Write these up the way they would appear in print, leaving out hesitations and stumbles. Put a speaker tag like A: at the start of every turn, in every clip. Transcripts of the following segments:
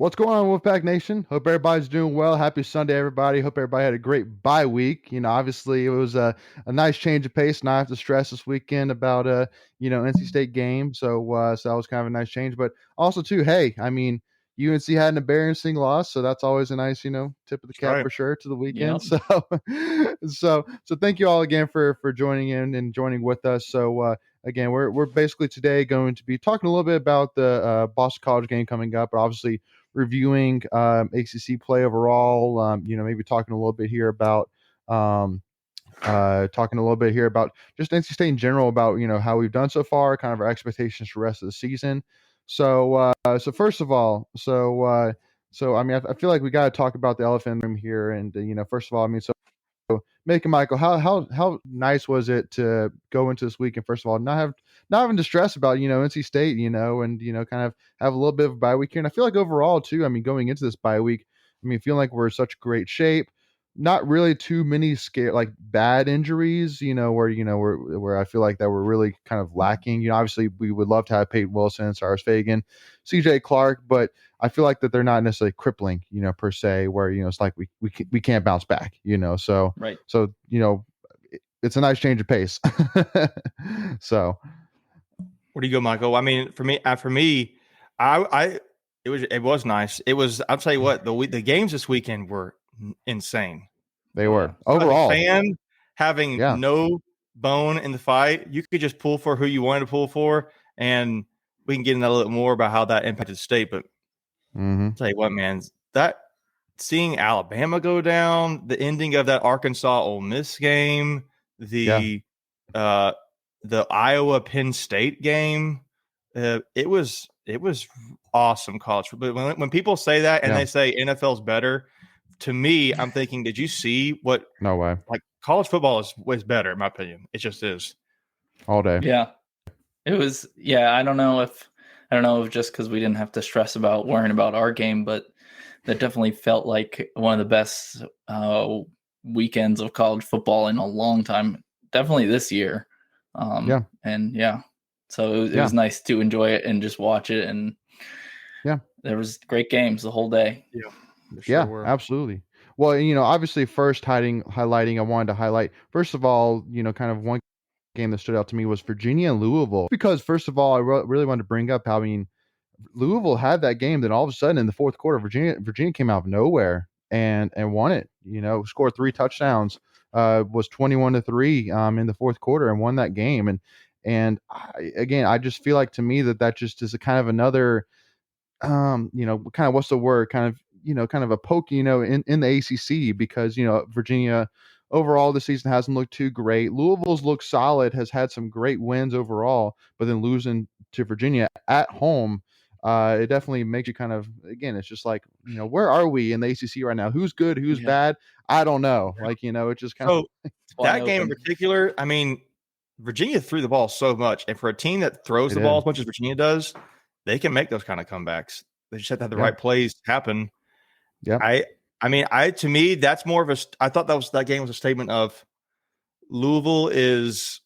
A: What's going on, Wolfpack Nation? Hope everybody's doing well. Happy Sunday, everybody. Hope everybody had a great bye week. Obviously it was a nice change of pace. Not have to stress this weekend about NC State game. So that was kind of a nice change. But also too, hey, UNC had an embarrassing loss, so that's always a nice, tip of the cap for sure to the weekend.
B: Yep.
A: So thank you all again for joining in and joining with us. So again, we're basically today going to be talking a little bit about the Boston College game coming up, but obviously reviewing ACC play overall. Maybe talking a little bit here about just NC State in general, about how we've done so far, kind of our expectations for the rest of the season. So first of all, I feel like we got to talk about the elephant in the room here, and first of all, Mick and Michael, how nice was it to go into this week and first of all not having to stress about NC State, and kind of have a little bit of a bye week here. And I feel like overall too, going into this bye week, feeling like we're in such great shape. Not really too many bad injuries, where I feel like that we're really kind of lacking. Obviously we would love to have Peyton Wilson, Cyrus Fagan, CJ Clark, but I feel like that they're not necessarily crippling, per se, where, it's like we can't bounce back, so,
B: Right.
A: So, it's a nice change of pace. So
C: where do you go, Michael? For me, it was nice. It was, I'll tell you what, the games this weekend were insane.
A: They were overall.
C: As a fan having no bone in the fight, you could just pull for who you wanted to pull for, and we can get into a little bit more about how that impacted the state. But I'll tell you what, man, that seeing Alabama go down, the ending of that Arkansas Ole Miss game, the Iowa Penn State game, it was awesome college. But when people say that and they say NFL's better, to me, I'm thinking, did you see what?
A: No way.
C: Like, college football is way better, in my opinion. It just is.
A: All day.
B: Yeah. It was. Yeah. I don't know if just because we didn't have to stress about worrying about our game, but that definitely felt like one of the best weekends of college football in a long time. Definitely this year. So it was nice to enjoy it and just watch it. And there was great games the whole day.
C: Yeah.
A: Absolutely. Well, obviously first highlighting, I wanted to highlight, first of all, kind of one game that stood out to me was Virginia and Louisville, because first of all, I really wanted to bring up how, Louisville had that game, then all of a sudden in the fourth quarter, Virginia came out of nowhere and won it, scored 3 touchdowns, was 21-3 in the fourth quarter and won that game. And I just feel like, to me, that just is a kind of another, kind of, what's the word, kind of a poke, in the ACC, because, Virginia overall this season hasn't looked too great. Louisville's looked solid, has had some great wins overall, but then losing to Virginia at home, it definitely makes you kind of, again, it's just like, where are we in the ACC right now? Who's good? Who's bad? I don't know. It just kind of.
C: That game in particular, Virginia threw the ball so much, and for a team that throws the ball as much as Virginia does, they can make those kind of comebacks. They just have to have the right plays happen.
A: Yeah.
C: To me, that's more of I thought that game was a statement of Louisville is.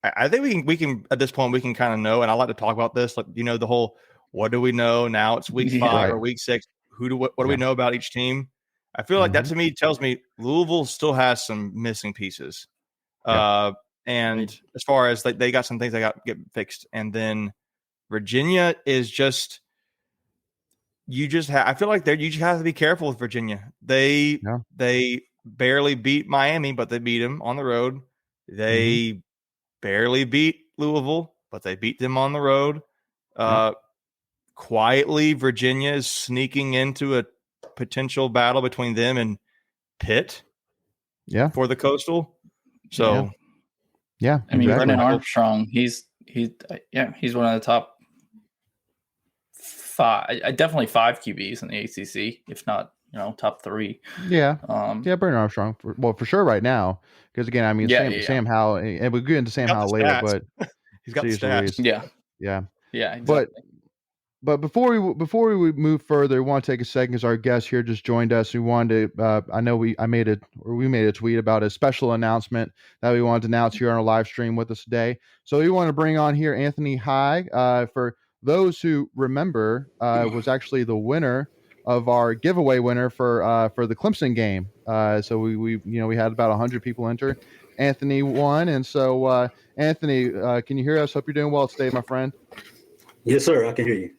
C: I think we can at this point we can kind of know, and I like to talk about this, like, the whole, what do we know now? It's week 5 or week 6. What do we know about each team? I feel like that, to me, tells me Louisville still has some missing pieces. And as far as they got some things they got to get fixed, and then Virginia is just. I feel like you just have to be careful with Virginia. They barely beat Miami, but they beat them on the road. They barely beat Louisville, but they beat them on the road. Quietly, Virginia is sneaking into a potential battle between them and Pitt. For the Coastal. So,
B: Brennan Armstrong, he's one of the top 5, definitely 5 QBs in the ACC, if not, top 3.
A: Brennan Armstrong, for sure right now, because again, Sam Howell, and we'll get into Sam Howell later, but
C: he's got the stats.
B: Exactly.
A: But before we move further, we want to take a second, because our guest here just joined us. We wanted to, we made a tweet about a special announcement that we wanted to announce here on our live stream with us today. So we want to bring on here Anthony High. For those who remember, was actually the winner of our giveaway winner for the Clemson game. So we had about 100 people enter. Anthony won, and so Anthony, can you hear us? Hope you're doing well today, my friend.
D: Yes, sir. I can hear you.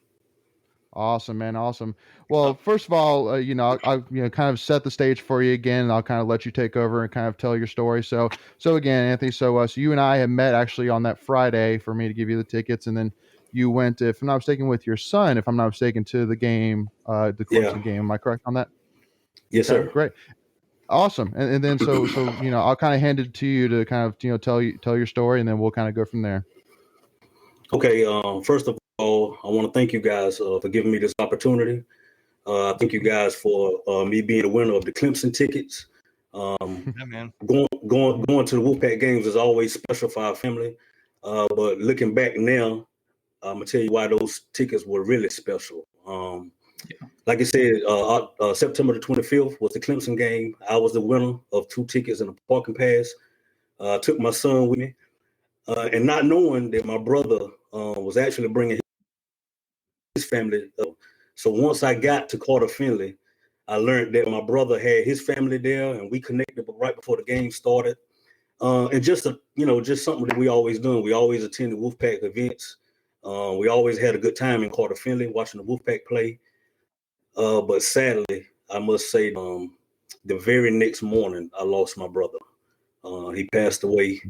A: Awesome, man. Awesome. Well, first of all, I'll kind of set the stage for you again, and I'll kind of let you take over and kind of tell your story. So again, Anthony, so you and I have met actually on that Friday for me to give you the tickets, and then you went, if I'm not mistaken, with your son, if I'm not mistaken, to the game, the Clemson game. Am I correct on that?
D: Yes,
A: Okay,
D: sir.
A: great. Awesome. And then so I'll kind of hand it to you to kind of tell your story, and then we'll kind of go from there.
D: Okay. First of all, I want to thank you guys for giving me this opportunity. Thank you guys for me being the winner of the Clemson tickets.
C: Yeah, man.
D: Going to the Wolfpack games is always special for our family. But looking back now, I'm gonna tell you why those tickets were really special. Like I said, September the 25th was the Clemson game. I was the winner of 2 tickets and a parking pass. Took my son with me, and not knowing that my brother was actually bringing his family. So once I got to Carter Finley, I learned that my brother had his family there, and we connected right before the game started. And just something that we always done. We always attended Wolfpack events. We always had a good time in Carter Finley watching the Wolfpack play. But sadly, I must say, the very next morning, I lost my brother. He passed away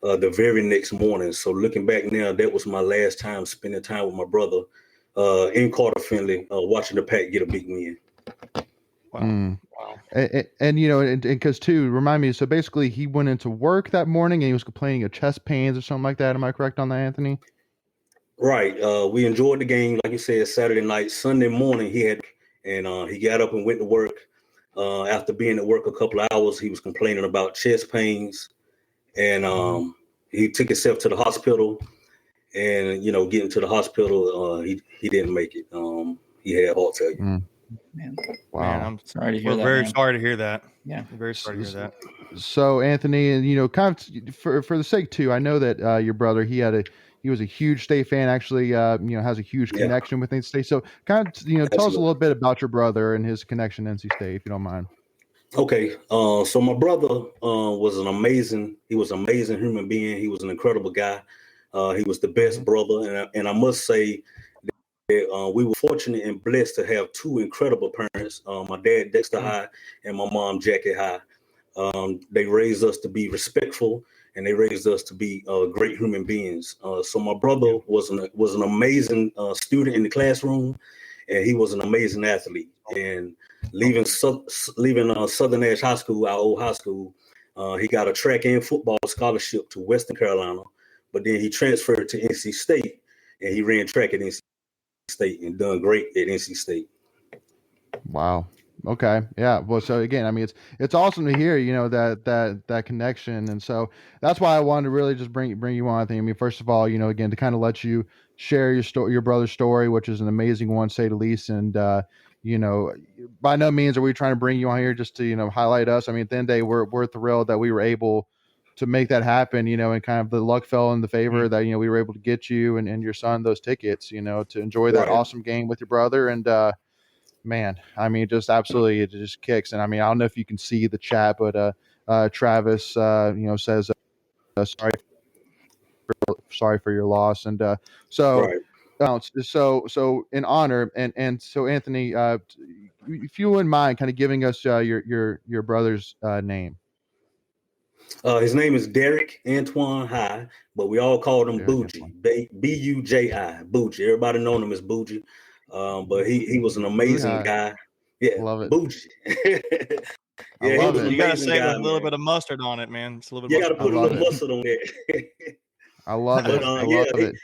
D: the very next morning. So looking back now, that was my last time spending time with my brother in Carter Finley, watching the Pack get a big win.
C: Wow.
A: Wow. And because too, remind me, so basically he went into work that morning and he was complaining of chest pains or something like that. Am I correct on that, Anthony?
D: Right. We enjoyed the game, like you said, Saturday night. Sunday morning, he got up and went to work. After being at work a couple of hours, he was complaining about chest pains, and he took himself to the hospital. And getting to the hospital, he didn't make it. He had heart failure.
B: Man.
A: Wow.
C: Man, I'm
B: Sorry to hear
C: we're
B: that.
C: very
B: man.
C: sorry to hear that.
B: Yeah.
C: We're very sorry to hear that.
A: So Anthony, and kind of for the sake too, I know that your brother he was a huge State fan. Actually, has a huge connection with NC State. So kind of tell us a little bit about your brother and his connection to NC State, if you don't mind.
D: Okay. So my brother was an amazing human being. He was an incredible guy. He was the best brother, and I must say that we were fortunate and blessed to have 2 incredible parents. My dad, Dexter High, and my mom, Jackie High. They raised us to be respectful, and they raised us to be great human beings. So my brother was an amazing student in the classroom, and he was an amazing athlete. And leaving Southern Edge High School, our old high school, he got a track and football scholarship to Western Carolina, but then he transferred to NC State, and he ran track at NC State and done great at NC State.
A: Wow. Okay. Yeah. Well, so again, I mean, it's awesome to hear, that connection. And so that's why I wanted to really just bring you on. I think, I mean, first of all, again, to kind of let you share your brother's story, which is an amazing one, say the least. And, by no means are we trying to bring you on here just to, highlight us. I mean, at the end of the day, we're thrilled that we were able to make that happen, and kind of the luck fell in the favor that, we were able to get you and your son those tickets, to enjoy that awesome game with your brother. And, man, I mean, just absolutely, it just kicks. And I mean, I don't know if you can see the chat, but Travis, says sorry for your loss. And so in honor, and so Anthony, if you wouldn't mind, kind of giving us your brother's name.
D: His name is Derek Antoine High, but we all called him Bougie. Buji. Everybody known him as Bougie. But he was an amazing guy. Yeah,
A: love it.
D: Bougie.
A: Yeah, he was
C: You gotta say a little bit of mustard on it, man. It's a little bit.
D: You gotta put a little mustard on there.
A: I love it. I love it.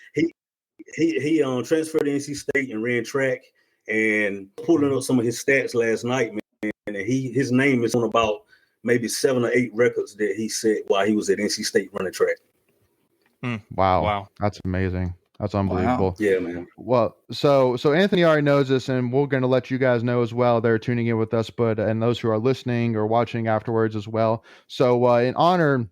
D: He transferred to NC State and ran track, and pulling up some of his stats last night, man. And his name is on about maybe 7 or 8 records that he set while he was at NC State running track.
A: Wow. That's amazing. That's unbelievable.
D: Wow. Yeah, man.
A: Well, so Anthony already knows this, and we're going to let you guys know as well. They're tuning in with us, and those who are listening or watching afterwards as well. So in honor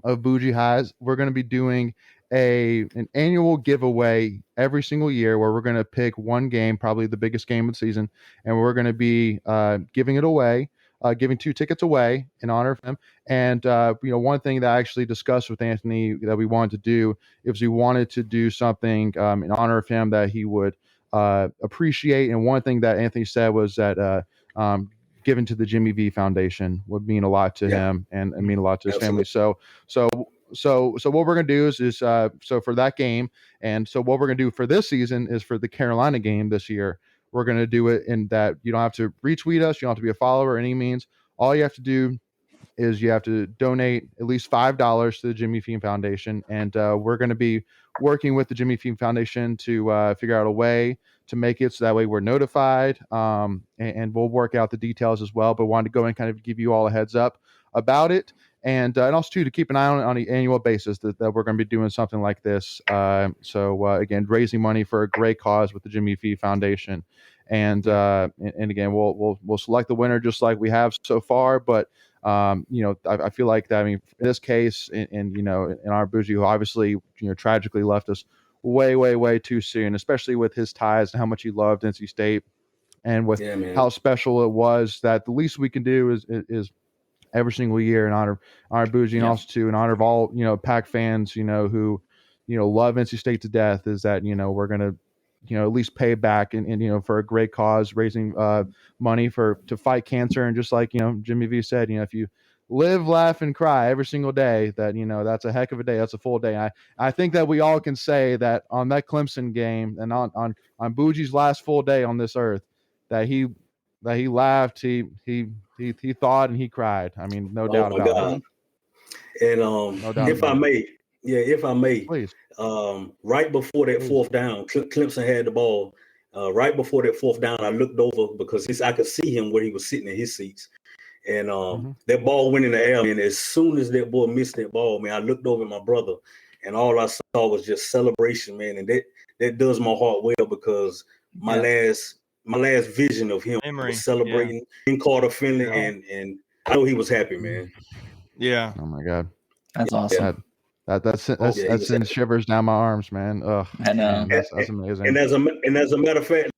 A: of Bougie Highs, we're going to be doing an annual giveaway every single year where we're going to pick one game, probably the biggest game of the season, and we're going to be giving it away, giving 2 tickets away in honor of him. And one thing that I actually discussed with Anthony that we wanted to do is we wanted to do something in honor of him that he would appreciate. And one thing that Anthony said was that giving to the Jimmy V Foundation would mean a lot to him and mean a lot to his family. So what we're gonna do is so for that game, and so what we're gonna do for this season is for the Carolina game this year, we're gonna do it in that you don't have to retweet us, you don't have to be a follower or any means. All you have to do is you have to donate at least $5 to the Jimmy Fien Foundation, and we're going to be working with the Jimmy Fien Foundation to figure out a way to make it so that way we're notified, and we'll work out the details as well. But wanted to go and kind of give you all a heads up about it, and also too to keep an eye on an annual basis that we're going to be doing something like this. So again, raising money for a great cause with the Jimmy Fien Foundation, and again we'll select the winner just like we have so far, but. I feel like that. I mean, in this case, in our Bougie, who obviously tragically left us way too soon, especially with his ties and how much he loved NC State, and with how special it was. That the least we can do is every single year in honor Bougie, and also to in honor of all Pac fans who love NC State to death. Is that we're gonna at least pay back and for a great cause, raising money to fight cancer. And just like Jimmy V said, if you live, laugh, and cry every single day, that that's a heck of a day. That's a full day. I think that we all can say that on that Clemson game and on Bougie's last full day on this earth, that he laughed, he thought, and he cried. I mean, no doubt about it.
D: And
A: No doubt
D: if I may,
A: please.
D: Right before that fourth down, Clemson had the ball. Right before that fourth down, I looked over because I could see him where he was sitting in his seats. And that ball went in the air. And as soon as that boy missed that ball, man, I looked over at my brother, and all I saw was just celebration, man. And that does my heart well, because my last vision of him was celebrating in Carter Finley, and I know he was happy, man.
C: Yeah.
A: Oh my God.
B: That's awesome.
A: That sends shivers down my arms, man. Ugh,
B: I know.
A: Man, that's amazing.
D: And as a matter of fact,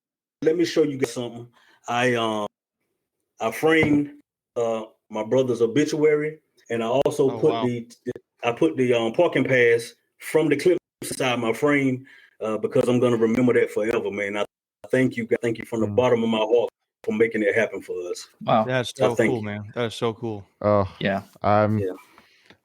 D: let me show you guys something. I framed my brother's obituary, and I also put the parking pass from the Clemson side my frame, because I'm gonna remember that forever, man. I thank you from the bottom of my heart for making it happen for us.
B: Wow,
C: that's so cool, man. That is so cool.
A: Oh
B: yeah.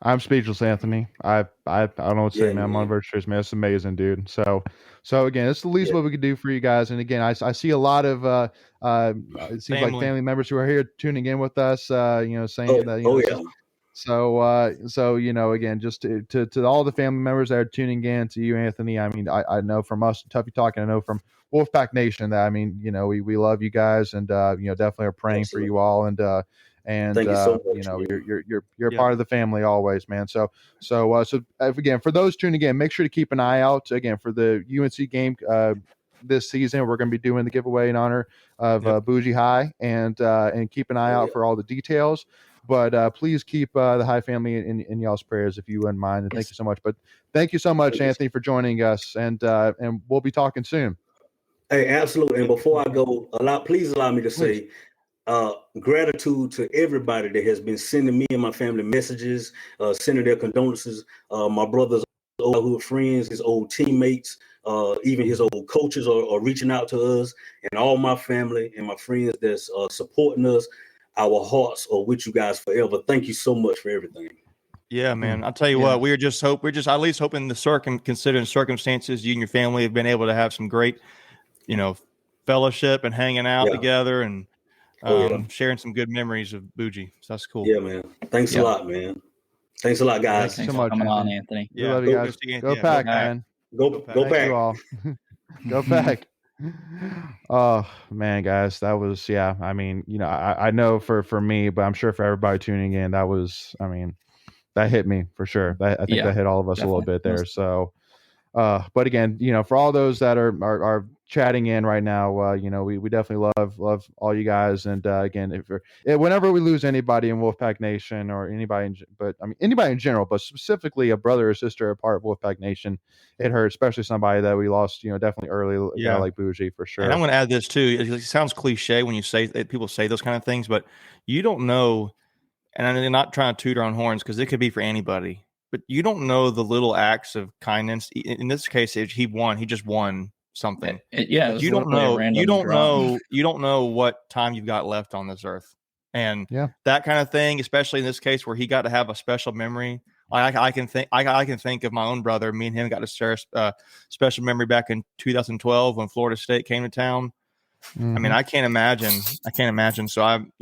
A: I'm speechless, Anthony. I don't know what to say, man. I'm on virtues, man. It's amazing, dude. So again, it's the least what we could do for you guys. And again, I see a lot of it seems like family members who are here tuning in with us, saying that So again, just to all the family members that are tuning in, to you, Anthony. I mean, I know from us, Tuffy Talking, I know from Wolfpack Nation that we love you guys, and definitely are praying for you all, and thank you so much, you're a part of the family always, man. So again, for those tuning in, make sure to keep an eye out again for the UNC game this season. We're going to be doing the giveaway in honor of Bougie High, and keep an eye out for all the details. But please keep the High family in y'all's prayers if you wouldn't mind. And thank you so much. But thank you so much, Anthony, for joining us, and we'll be talking soon.
D: Hey, absolutely. And before I go, please allow me to say gratitude to everybody that has been sending me and my family messages, sending their condolences. My brother's old friends, his old teammates, even his old coaches are reaching out to us, and all my family and my friends that's supporting us. Our hearts are with you guys forever. Thank you so much for everything.
C: Yeah, man. I'll tell you what, we're at least hoping considering circumstances, you and your family have been able to have some great, fellowship and hanging out together, and sharing some good memories of Bougie. So that's cool.
D: Yeah, man. Thanks a lot, man. Thanks a lot, guys.
B: Thanks so much for coming on, Anthony.
A: Yeah, we love you guys. Go Pack, man.
D: Go Pack.
A: You all. Go Pack. Oh man, guys, that was I mean, I know for me, but I'm sure for everybody tuning in, that was, I mean, that hit me for sure. I think that hit all of us a little bit there. So but again, for all those that are chatting in right now. We definitely love all you guys. And again, whenever we lose anybody in Wolfpack Nation or anybody, anybody in general, but specifically a brother or sister a part of Wolfpack Nation, it hurts, especially somebody that we lost, definitely early, a guy like Bougie for sure.
C: And I'm going to add this too. It sounds cliche when you say people say those kind of things, but you don't know. And I'm not trying to toot our own horns because it could be for anybody, but you don't know the little acts of kindness. In this case, he won. He just won something.
B: You
C: don't know. You don't know what time you've got left on this earth, and that kind of thing. Especially in this case where he got to have a special memory. I can think of my own brother. Me and him got to share a special memory back in 2012 when Florida State came to town. I mean, I can't imagine. So I'm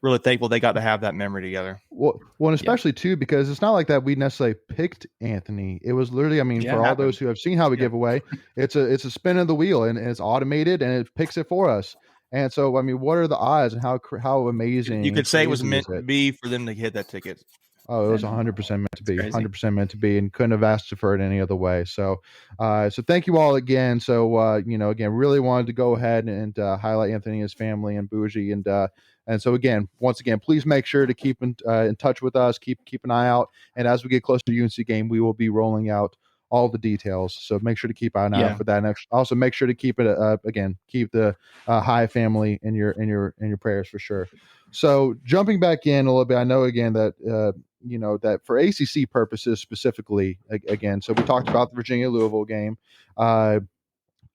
C: really thankful they got to have that memory together.
A: Well, and especially too, because it's not like that we necessarily picked Anthony. It was literally, for all those who have seen how we give away, it's a spin of the wheel and it's automated and it picks it for us. And so, what are the odds and how amazing?
C: You could say it was meant to be for them to hit that ticket.
A: Oh, it was 100% meant to be, 100% meant to be, and couldn't have asked for it any other way. So, so thank you all again. So, again, really wanted to go ahead and highlight Anthony, his family, and Bougie, and so once again, please make sure to keep in touch with us. Keep an eye out, and as we get closer to the UNC game, we will be rolling out all the details. So make sure to keep an eye out for that. And also make sure to keep it keep the High family in your prayers for sure. So jumping back in a little bit, I know again that that for ACC purposes specifically, again, so we talked about the Virginia Louisville game, and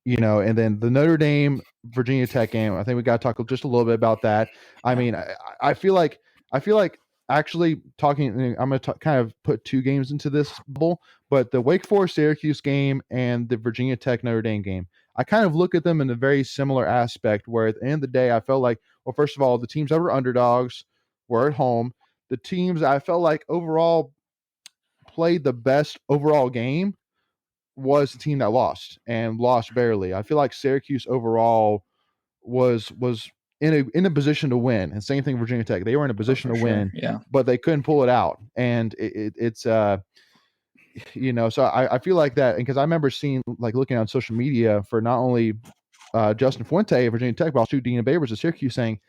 A: then the Notre Dame Virginia Tech game. I think we got to talk just a little bit about that. I mean, I feel like actually talking, I'm going to kind of put two games into this bubble, but the Wake Forest Syracuse game and the Virginia Tech Notre Dame game, I kind of look at them in a very similar aspect where at the end of the day, I felt like, well, first of all, the teams that were underdogs were at home. The teams I felt like overall played the best overall game was the team that lost and lost barely. I feel like Syracuse overall was in a position to win, and same thing Virginia Tech. They were in a position to win, but they couldn't pull it out, and it's so I feel like that, because I remember seeing, like, looking on social media for not only Justin Fuente, Virginia Tech, but also Dina Babers of Syracuse, saying,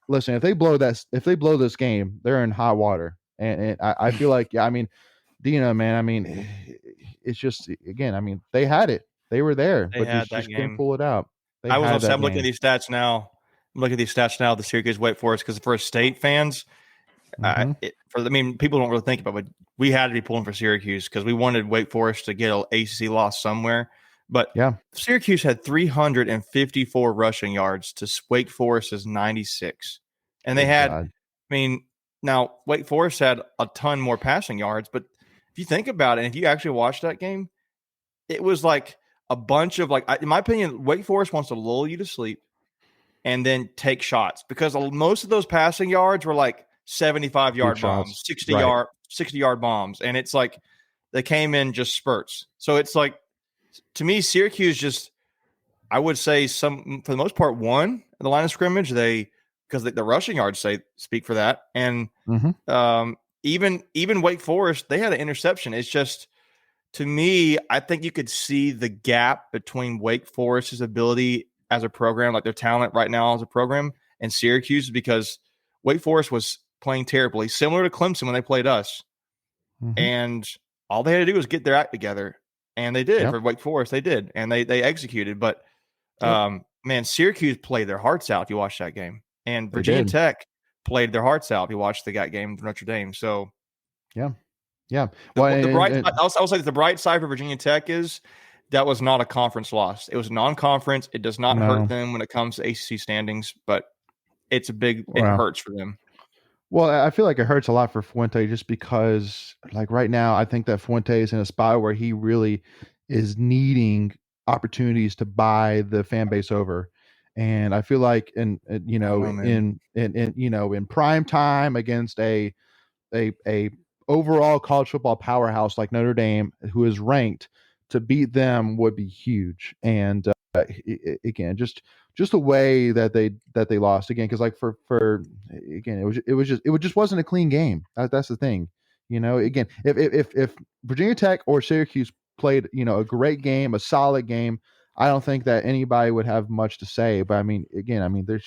A: "Listen, if they blow this game, they're in hot water." And I feel like, Dina, man, it's just, again, they had it, they were there, but just couldn't pull it out.
C: I'm looking at these stats now. The Syracuse Wake Forest, because for state fans, people don't really think about it, but we had to be pulling for Syracuse because we wanted Wake Forest to get an ACC loss somewhere. But Syracuse had 354 rushing yards to Wake Forest's 96, and they had. Now Wake Forest had a ton more passing yards, but if you think about it, and if you actually watch that game, it was like a bunch of, in my opinion, Wake Forest wants to lull you to sleep and then take shots, because most of those passing yards were like 75-yard bombs, 60-yard bombs. And it's like they came in just spurts. So it's like, to me, Syracuse just, I would say, for the most part, won the line of scrimmage. Because the rushing yards speak for that. And even Wake Forest, they had an interception. It's just, to me, I think you could see the gap between Wake Forest's ability as a program, like their talent right now as a program, and Syracuse, because Wake Forest was playing terribly, similar to Clemson when they played us. And all they had to do was get their act together. And they did. For Wake Forest, they did. And they executed. But, man, Syracuse played their hearts out if you watch that game. And Virginia Tech played their hearts out if you watch the game for Notre Dame. So,
A: Well,
C: I'll say the bright side for Virginia Tech is that was not a conference loss. It was non-conference. It does not hurt them when it comes to ACC standings, but it hurts for them.
A: Well, I feel like it hurts a lot for Fuente just because, like, right now, I think that Fuente is in a spot where he really is needing opportunities to buy the fan base over. And I feel like in prime time against a overall college football powerhouse like Notre Dame, who is ranked, to beat them would be huge. And again, just the way that they lost, again, because, like, for again, it just wasn't a clean game. That's the thing. Again, if Virginia Tech or Syracuse played a great game, a solid game, I don't think that anybody would have much to say. But I mean, again, I mean, there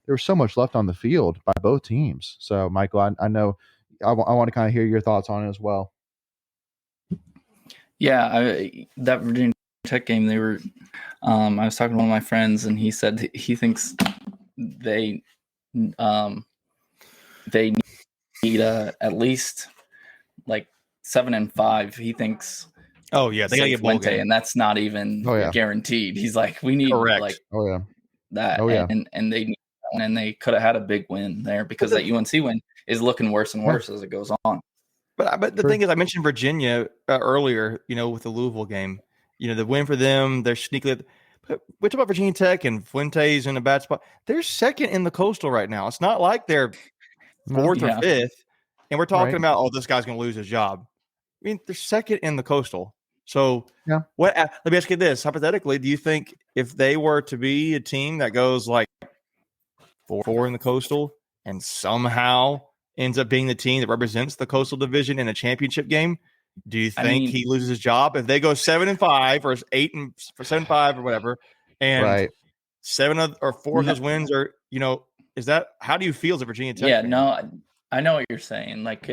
A: was so much left on the field by both teams. So, Michael, I know I want to kind of hear your thoughts on it as well.
B: Yeah, that Virginia Tech game, they were. I was talking to one of my friends, and he said he thinks they need at least like 7-5. He thinks.
C: Oh yeah, they gotta get bowl game,
B: and that's not even guaranteed. He's like, we need like that. And they need that one, and they could have had a big win there because that UNC win is looking worse and worse as it goes on.
C: But the thing is, I mentioned Virginia earlier, with the Louisville game. The win for them, they're sneakily. But which about Virginia Tech and Fuente's in a bad spot? They're second in the Coastal right now. It's not like they're fourth or fifth, and we're talking about, this guy's going to lose his job. I mean, they're second in the Coastal. So, let me ask you this. Hypothetically, do you think if they were to be a team that goes like 4 in the Coastal and somehow ends up being the team that represents the Coastal Division in a championship game, do you think he loses his job? If they go 7-5 or 7-5 or whatever, and 4 of those wins are, is that, how do you feel as a Virginia Tech fan?
B: No, I know what you're saying. Like,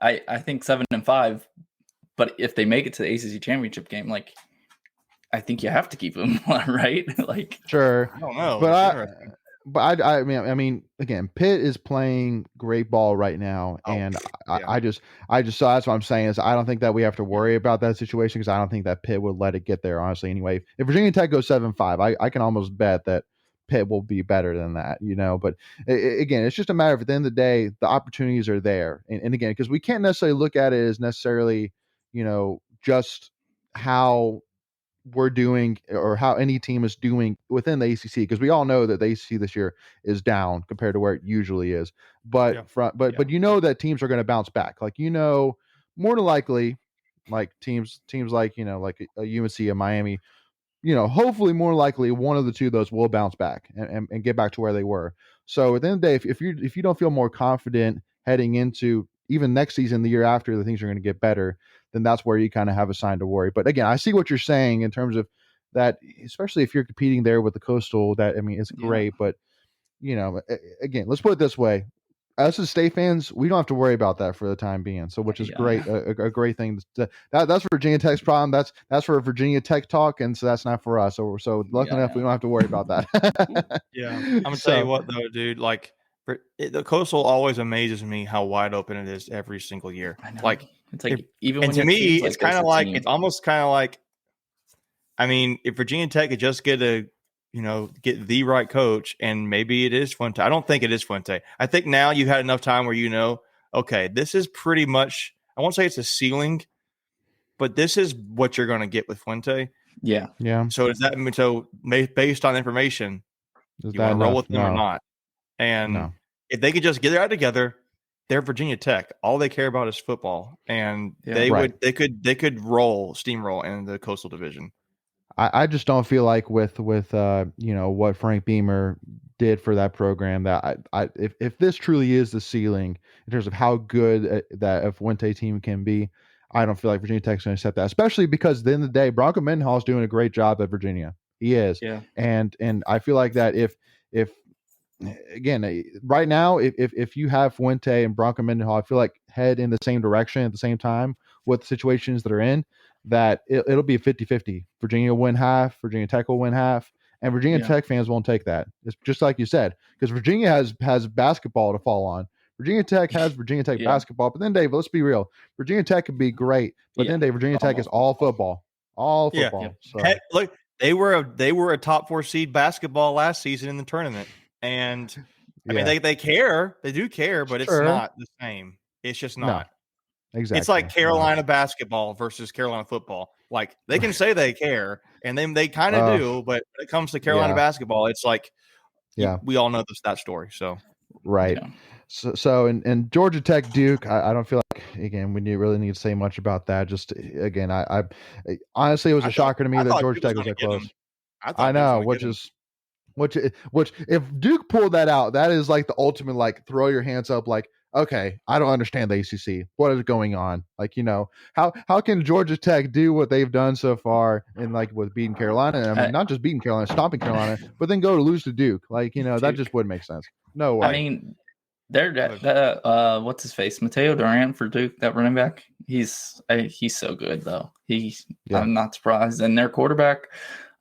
B: I think 7-5. But if they make it to the ACC championship game, like, I think you have to keep them, right? Like,
A: sure,
C: I don't know,
A: but I mean, again, Pitt is playing great ball right now, and I just so that's what I'm saying is I don't think that we have to worry about that situation because I don't think that Pitt would let it get there. Honestly, anyway, if Virginia Tech goes 7-5, I can almost bet that Pitt will be better than that, But again, it's just a matter of at the end of the day, the opportunities are there, and again, because we can't necessarily look at it as necessarily. Just how we're doing or how any team is doing within the ACC, because we all know that the ACC this year is down compared to where it usually is. But but that teams are going to bounce back. Like more than likely, like teams like like a UNC, a Miami. Hopefully more likely one of the two of those will bounce back and get back to where they were. So at the end of the day, if you don't feel more confident heading into even next season, the year after, the things are going to get better, then that's where you kind of have a sign to worry. But again, I see what you're saying in terms of that, especially if you're competing there with the Coastal, that, I mean, it's great, but again, let's put it this way. Us as State fans, we don't have to worry about that for the time being. So, which is great, a great thing. That's Virginia Tech's problem. That's for Virginia Tech talk, and so that's not for us. So lucky enough, we don't have to worry about that.
C: I'm gonna tell you what though, dude. Like the Coastal always amazes me how wide open it is every single year. Like
B: it's like even
C: and to me, it's kind of like it's almost kind of like. I mean, if Virginia Tech could just get the right coach, and maybe it is Fuente. I don't think it is Fuente. I think now you've had enough time where okay, this is pretty much, I won't say it's a ceiling, but this is what you're going to get with Fuente.
B: Yeah.
C: So based on information, you want to roll with them or not? And if they could just get their act together, they're Virginia Tech. All they care about is football, and they could steamroll in the Coastal Division.
A: I just don't feel like with what Frank Beamer did for that program that if this truly is the ceiling in terms of how good that a Fuente team can be, I don't feel like Virginia Tech's going to set that, especially because at the end of the day, Bronco Mendenhall is doing a great job at Virginia. He is.
B: Yeah.
A: And I feel like that if again, right now, if you have Fuente and Bronco Mendenhall, I feel like head in the same direction at the same time with the situations that are in, that it'll be a 50-50. Virginia will win half, Virginia Tech will win half, and Virginia Tech fans won't take that. It's just like you said, because Virginia has basketball to fall on. Virginia Tech has Virginia Tech basketball, but then, Dave, let's be real. Virginia Tech could be great, but then, Dave, Virginia Tech is all football. All football.
C: Yeah.
A: So.
C: Heck, look, they were a top 4 seed basketball last season in the tournament. And I mean, they care. They do care, but it's not the same. It's just not.
A: No, exactly.
C: It's like Carolina basketball versus Carolina football. Like they can say they care, and then they kind of do, but when it comes to Carolina basketball, it's like we all know that story. So
A: right. Yeah. So and Georgia Tech Duke, I don't feel like again we really need to say much about that. Just again, I honestly it was a shocker to me that Georgia Tech was that close. I know, which if Duke pulled that out, that is like the ultimate like throw your hands up like okay, I don't understand the ACC. What is going on? Like, how can Georgia Tech do what they've done so far in like with beating Carolina? And I mean, not just beating Carolina, stomping Carolina, but then go to lose to Duke. Like, that just wouldn't make sense. No way.
B: I mean, what's his face? Mateo Durant for Duke, that running back. He's so good though. I'm not surprised. And their quarterback,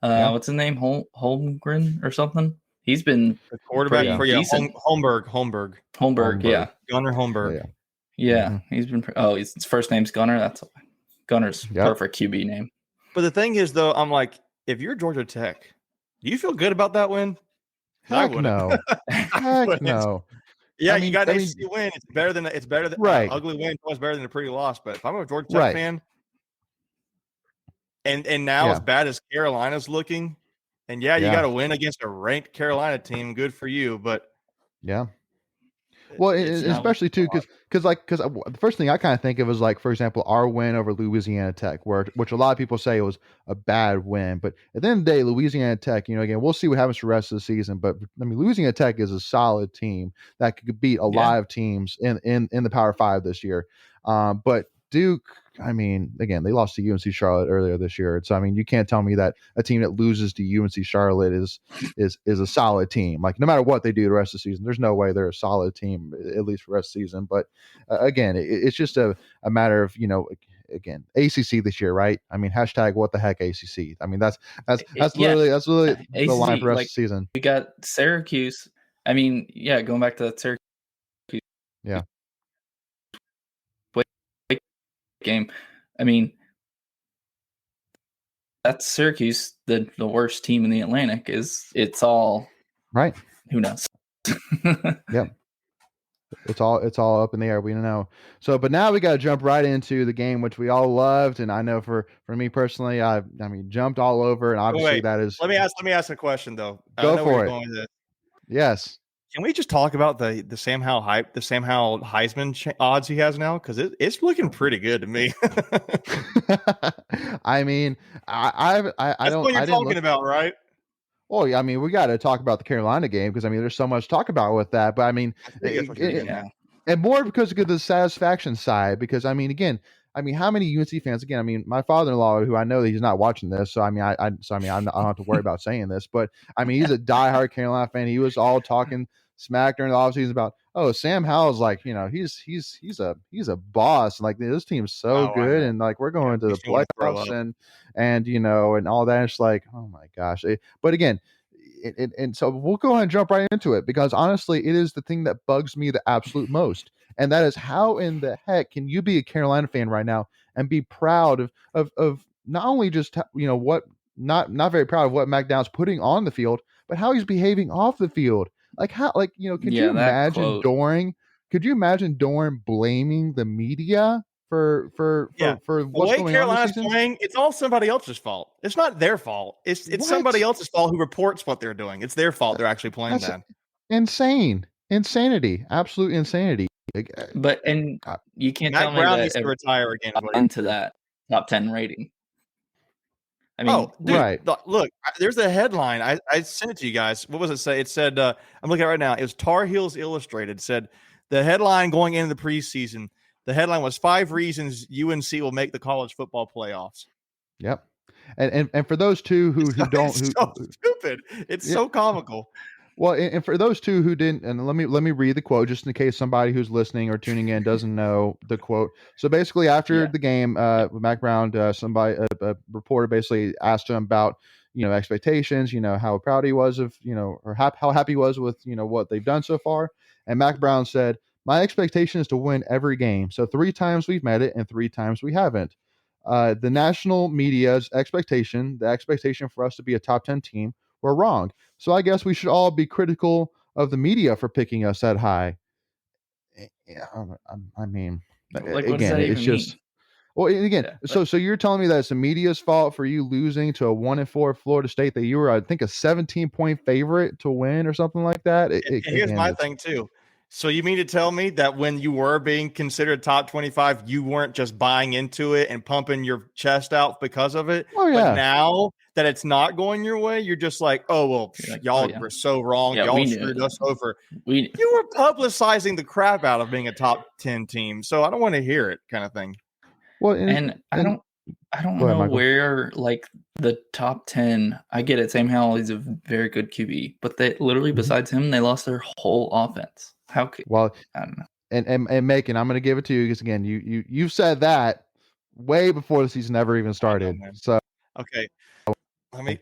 B: what's his name? Holmgren or something. He's been
C: the quarterback for
B: decent.
C: Holmberg,
B: yeah.
C: Gunnar Holmberg.
B: Yeah. He's been. His first name's Gunnar. That's Gunnar's perfect QB name.
C: But the thing is, though, I'm like, if you're Georgia Tech, do you feel good about that win?
A: Heck no. Heck no.
C: Yeah, you got an ACC win. It's better than
A: right.
C: Ugly win. It's always better than a pretty loss. But if I'm a Georgia Tech fan, and now as bad as Carolina's looking, and you got to win against a ranked Carolina team. Good for you, but
A: well, especially too, because the first thing I kind of think of is like, for example, our win over Louisiana Tech, which a lot of people say was a bad win, but at the end of the day, Louisiana Tech, again, we'll see what happens for the rest of the season, but I mean, Louisiana Tech is a solid team that could beat a lot of teams in the Power Five this year, but Duke, I mean, again, they lost to UNC Charlotte earlier this year. So, I mean, you can't tell me that a team that loses to UNC Charlotte is a solid team. Like, no matter what they do the rest of the season, there's no way they're a solid team, at least for the rest of the season. But, again, it's just a matter of, again, ACC this year, right? I mean, hashtag what the heck ACC. I mean, that's literally the
B: ACC,
A: line for the rest of the season.
B: We got Syracuse. I mean, going back to that Syracuse.
A: Yeah.
B: Game. I mean, that's Syracuse, the worst team in the Atlantic. It's all
A: right.
B: Who knows?
A: Yep. It's all up in the air. We don't know. So, but now we got to jump right into the game, which we all loved, and I know for me personally, I mean, jumped all over, and obviously that is.
C: Let me ask a question though.
A: Go for it. Yes.
C: Can we just talk about the Sam Howell Heisman odds he has now? Because it's looking pretty good to me.
A: I mean, I don't.
C: That's what you're talking about, right?
A: Well, yeah, I mean, we got to talk about the Carolina game because I mean, there's so much to talk about with that. But I mean, and more because of the satisfaction side. Because I mean, again, how many UNC fans? Again, I mean, my father-in-law, who I know that he's not watching this, so I mean, I don't have to worry about saying this. But I mean, he's a diehard Carolina fan. He was all talking smack during the offseason about, oh, Sam Howell's like, he's a boss, and like this team's so good, and like we're going to the playoffs and all that. It's like, oh my gosh. But again, and so we'll go ahead and jump right into it because honestly, it is the thing that bugs me the absolute most, and that is how in the heck can you be a Carolina fan right now and be proud of not only just what not very proud of what Mac Downs putting on the field, but how he's behaving off the field. Like how, could you imagine Doran? Could you imagine Doran blaming the media for what's going on this season?
C: Playing, it's all somebody else's fault. It's not their fault. It's somebody else's fault who reports what they're doing. It's their fault they're actually playing that.
A: Insanity, absolute insanity.
B: But you can't
C: Matt
B: tell me
C: Brown
B: that
C: needs to retire again.
B: Into that top 10 rating. I mean,
C: right. Look, there's a headline. I sent it to you guys. What was it say? It said, I'm looking at it right now. It was Tar Heels Illustrated. It said the headline going into the preseason. The headline was 5 reasons UNC will make the college football playoffs.
A: Yep. And for those two who don't,
C: so stupid. It's so comical.
A: Well, and for those two who didn't, and let me read the quote just in case somebody who's listening or tuning in doesn't know the quote. So basically, after the game, Mac Brown, a reporter basically asked him about expectations, how proud he was of or how happy he was with what they've done so far. And Mac Brown said, "My expectation is to win every game. So 3 times we've met it, and 3 times we haven't. The national media's expectation, the expectation for us to be a top 10 team, were wrong. So I guess we should all be critical of the media for picking us that high." Yeah, I mean, again, it's just mean? Well, again, so you're telling me that it's the media's fault for you losing to a 1-4 Florida State that you were, I think, a 17-point favorite to win or something like that.
C: Here's my thing too. So you mean to tell me that when you were being considered top 25, you weren't just buying into it and pumping your chest out because of it?
A: Oh, yeah.
C: But now that it's not going your way, you're just like, oh well,
B: Like,
C: y'all were so wrong.
B: Yeah,
C: Y'all screwed us over. You were publicizing the crap out of being a top 10 team, so I don't want to hear it, kind of thing.
A: Well,
B: I don't
A: Go ahead,
B: know
A: Michael.
B: where like the top 10. I get it. Sam Howell is a very good QB, but they literally besides him, they lost their whole offense. How could?
A: Well,
B: I don't know.
A: And Macon, I'm going to give it to you because again, you said that way before the season ever even started. So
C: okay,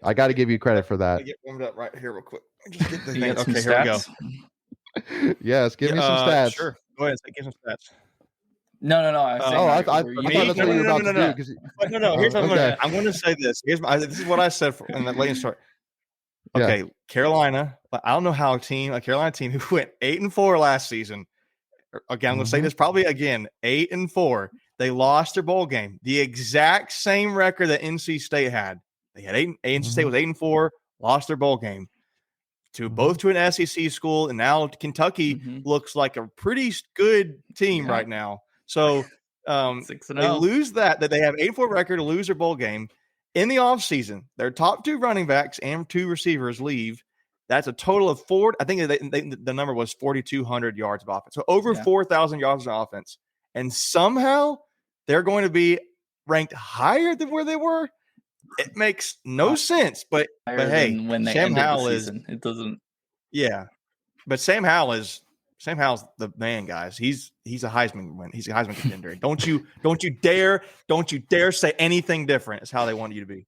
A: I got to give you credit for that.
C: Get warmed up right here real quick. Just get the thing.
B: Okay,
C: here we go.
A: Yes, give me some stats.
C: Sure, go ahead. Give some stats.
B: No.
A: I thought that's what you were about to do.
C: No. Here's what I'm going to say. This is what I said in the late start. Okay, Carolina. I don't know how a Carolina team who went 8-4 last season. Again, I'm going to say this probably again. 8-4. They lost their bowl game. The exact same record that NC State had. They had NC State was 8-4. Lost their bowl game both to an SEC school, and now Kentucky looks like a pretty good team right now. So they lose that they have 8-4 record to lose their bowl game. In the offseason, their top 2 running backs and 2 receivers leave. That's a total of 4. I think the number was 4,200 yards of offense. So over 4,000 yards of offense. And somehow they're going to be ranked higher than where they were. It makes no sense. But hey,
B: when they
C: Sam Howell
B: it doesn't.
C: Yeah. But Sam Howell's the man, guys. He's a Heisman win. He's a Heisman contender. Don't you dare say anything different. It's how they want you to be.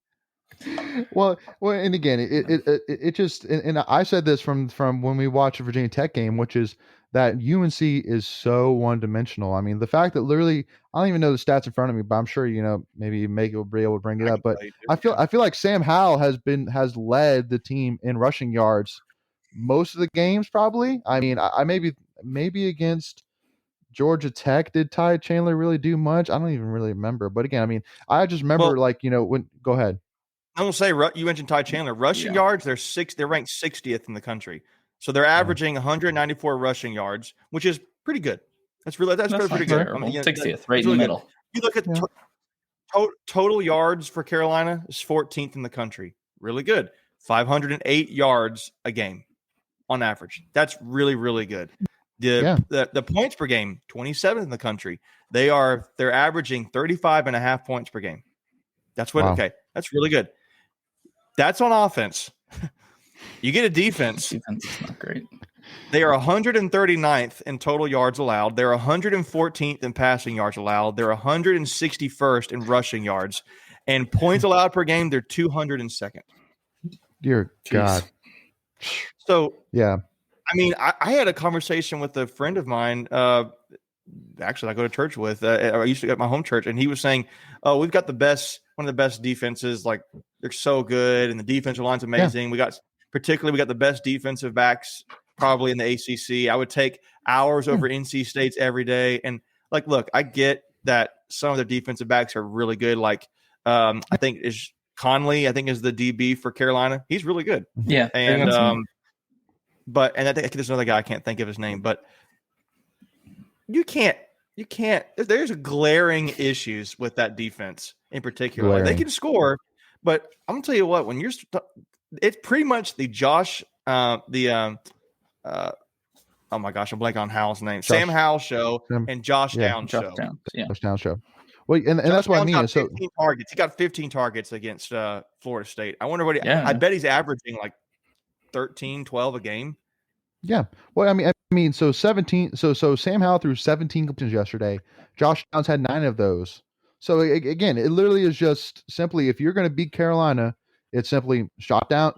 A: Well, and again, it just, and I said this from when we watched the Virginia Tech game, which is that UNC is so one-dimensional. I mean, the fact that literally, I don't even know the stats in front of me, but I'm sure maybe Megan will be able to bring it up. But I feel like Sam Howell has led the team in rushing yards most of the games, probably. I mean, I maybe against Georgia Tech did Ty Chandler really do much? I don't even really remember. But again, I mean, I just remember when. Go ahead.
C: I'm gonna say you mentioned Ty Chandler. Rushing yards, they're ranked 60th in the country, so they're averaging 194 rushing yards, which is pretty good. That's pretty good.
B: 60th, right in the middle.
C: You look at total yards for Carolina is 14th in the country. Really good. 508 yards a game on average. That's really, really good. The points per game, 27th in the country. They're averaging 35.5 points per game. That's that's really good. That's on offense. You get a defense.
B: Defense is not great.
C: They are 139th in total yards allowed. They're 114th in passing yards allowed. They're 161st in rushing yards. And points allowed per game, they're 202nd.
A: Dear God.
C: So,
A: yeah.
C: I mean, I had a conversation with a friend of mine, actually I go to church with. I used to go at my home church, and he was saying, oh, we've got one of the best defenses. Like, they're so good, and the defensive line's amazing. We got the best defensive backs probably in the ACC. I would take ours over NC State's every day. And like, look, I get that some of their defensive backs are really good. Like, I think is Conley, is the DB for Carolina. He's really good.
B: Yeah.
C: And I think there's another guy, I can't think of his name, but you can't, there's glaring issues with that defense in particular. Like, they can score, but I'm gonna tell you what, when it's pretty much the oh my gosh, I'm blanking on Howell's name. Sam Howell show and Josh Downs show.
A: Josh Downs show. Well, and that's what I mean. So
C: 15 targets. He got 15 targets against Florida State. I wonder what I bet he's averaging like 13, 12 a game.
A: Yeah. Well, I mean, so 17. So Sam Howell threw 17 completions yesterday. Josh Downs had 9 of those. So again, it literally is just simply, if you're going to beat Carolina, it's simply shut down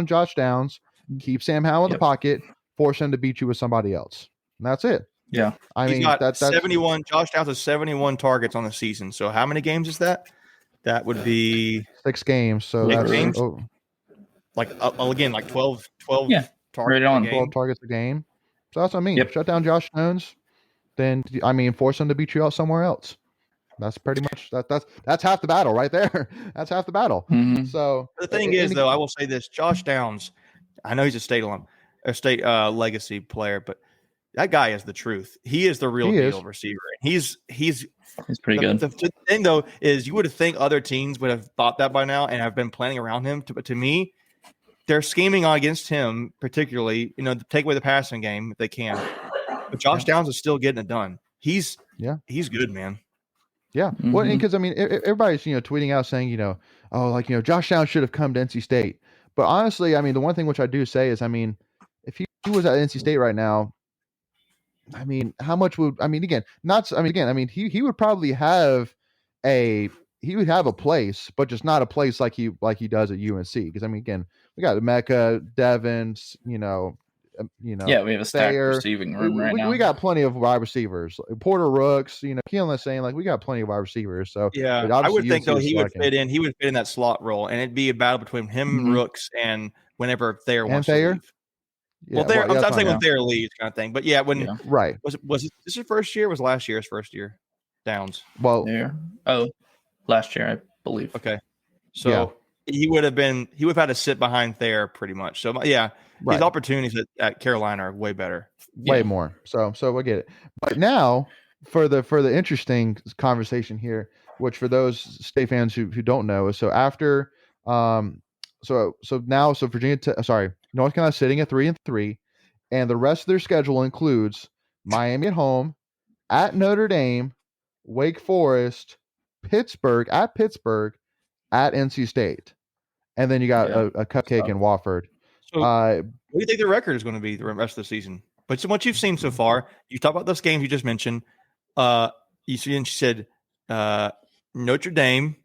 A: Josh Downs, keep Sam Howell in the pocket, force him to beat you with somebody else. And that's it.
B: Yeah.
A: I mean, that's
C: 71. Josh Downs has 71 targets on the season. So how many games is that? That would be
A: 6 games. So that's
C: games? Like 12 targets
B: right on.
A: 12 targets a game. So that's what I mean.
B: Yep.
A: Shut down Josh Downs, then force him to beat you out somewhere else. That's pretty much that's half the battle right there. That's half the battle.
B: Mm-hmm.
A: So
C: the thing is, though, I will say this: Josh Downs, I know he's a state legacy player, but That guy is the truth. He is the real deal receiver. He's
B: pretty good.
C: The thing though is you would have think other teams would have thought that by now and have been planning around him. But to me, they're scheming against him, particularly, to take away the passing game if they can. But Josh Downs is still getting it done. He's good, man.
A: Yeah.
B: Mm-hmm.
A: Well, because everybody's tweeting out saying Josh Downs should have come to NC State. But honestly, I mean, the one thing which I do say is, I mean, if he was at NC State right now, I mean, how much would he would probably have a place, but just not a place like he does at UNC. Because I mean, again, we got Mecca, Devins,
B: we have a stacked receiving room right now.
A: We got plenty of wide receivers. Porter Rooks, Keelan's saying we got plenty of wide receivers. So
C: yeah, I would think though he would fit in. He would fit in that slot role, and it'd be a battle between him and Rooks, and whenever Thayer wants to leave. Yeah, I'm saying when Thayer leaves, kind of thing. But yeah,
A: right.
C: Was this his first year? Was last year's first year? Downs.
A: Well,
B: last year I believe.
C: Okay, so he would have had to sit behind Thayer pretty much. So his opportunities at Carolina are way better,
A: way more. So I get it. But now for the interesting conversation here, which for those State fans who don't know, is so after North Carolina sitting at 3-3, and the rest of their schedule includes Miami at home, at Notre Dame, Wake Forest, Pittsburgh, at NC State, and then you got a cupcake in Wofford.
C: So, what do you think the record is going to be the rest of the season? But what you've seen so far, you talk about those games you just mentioned. You said Notre Dame,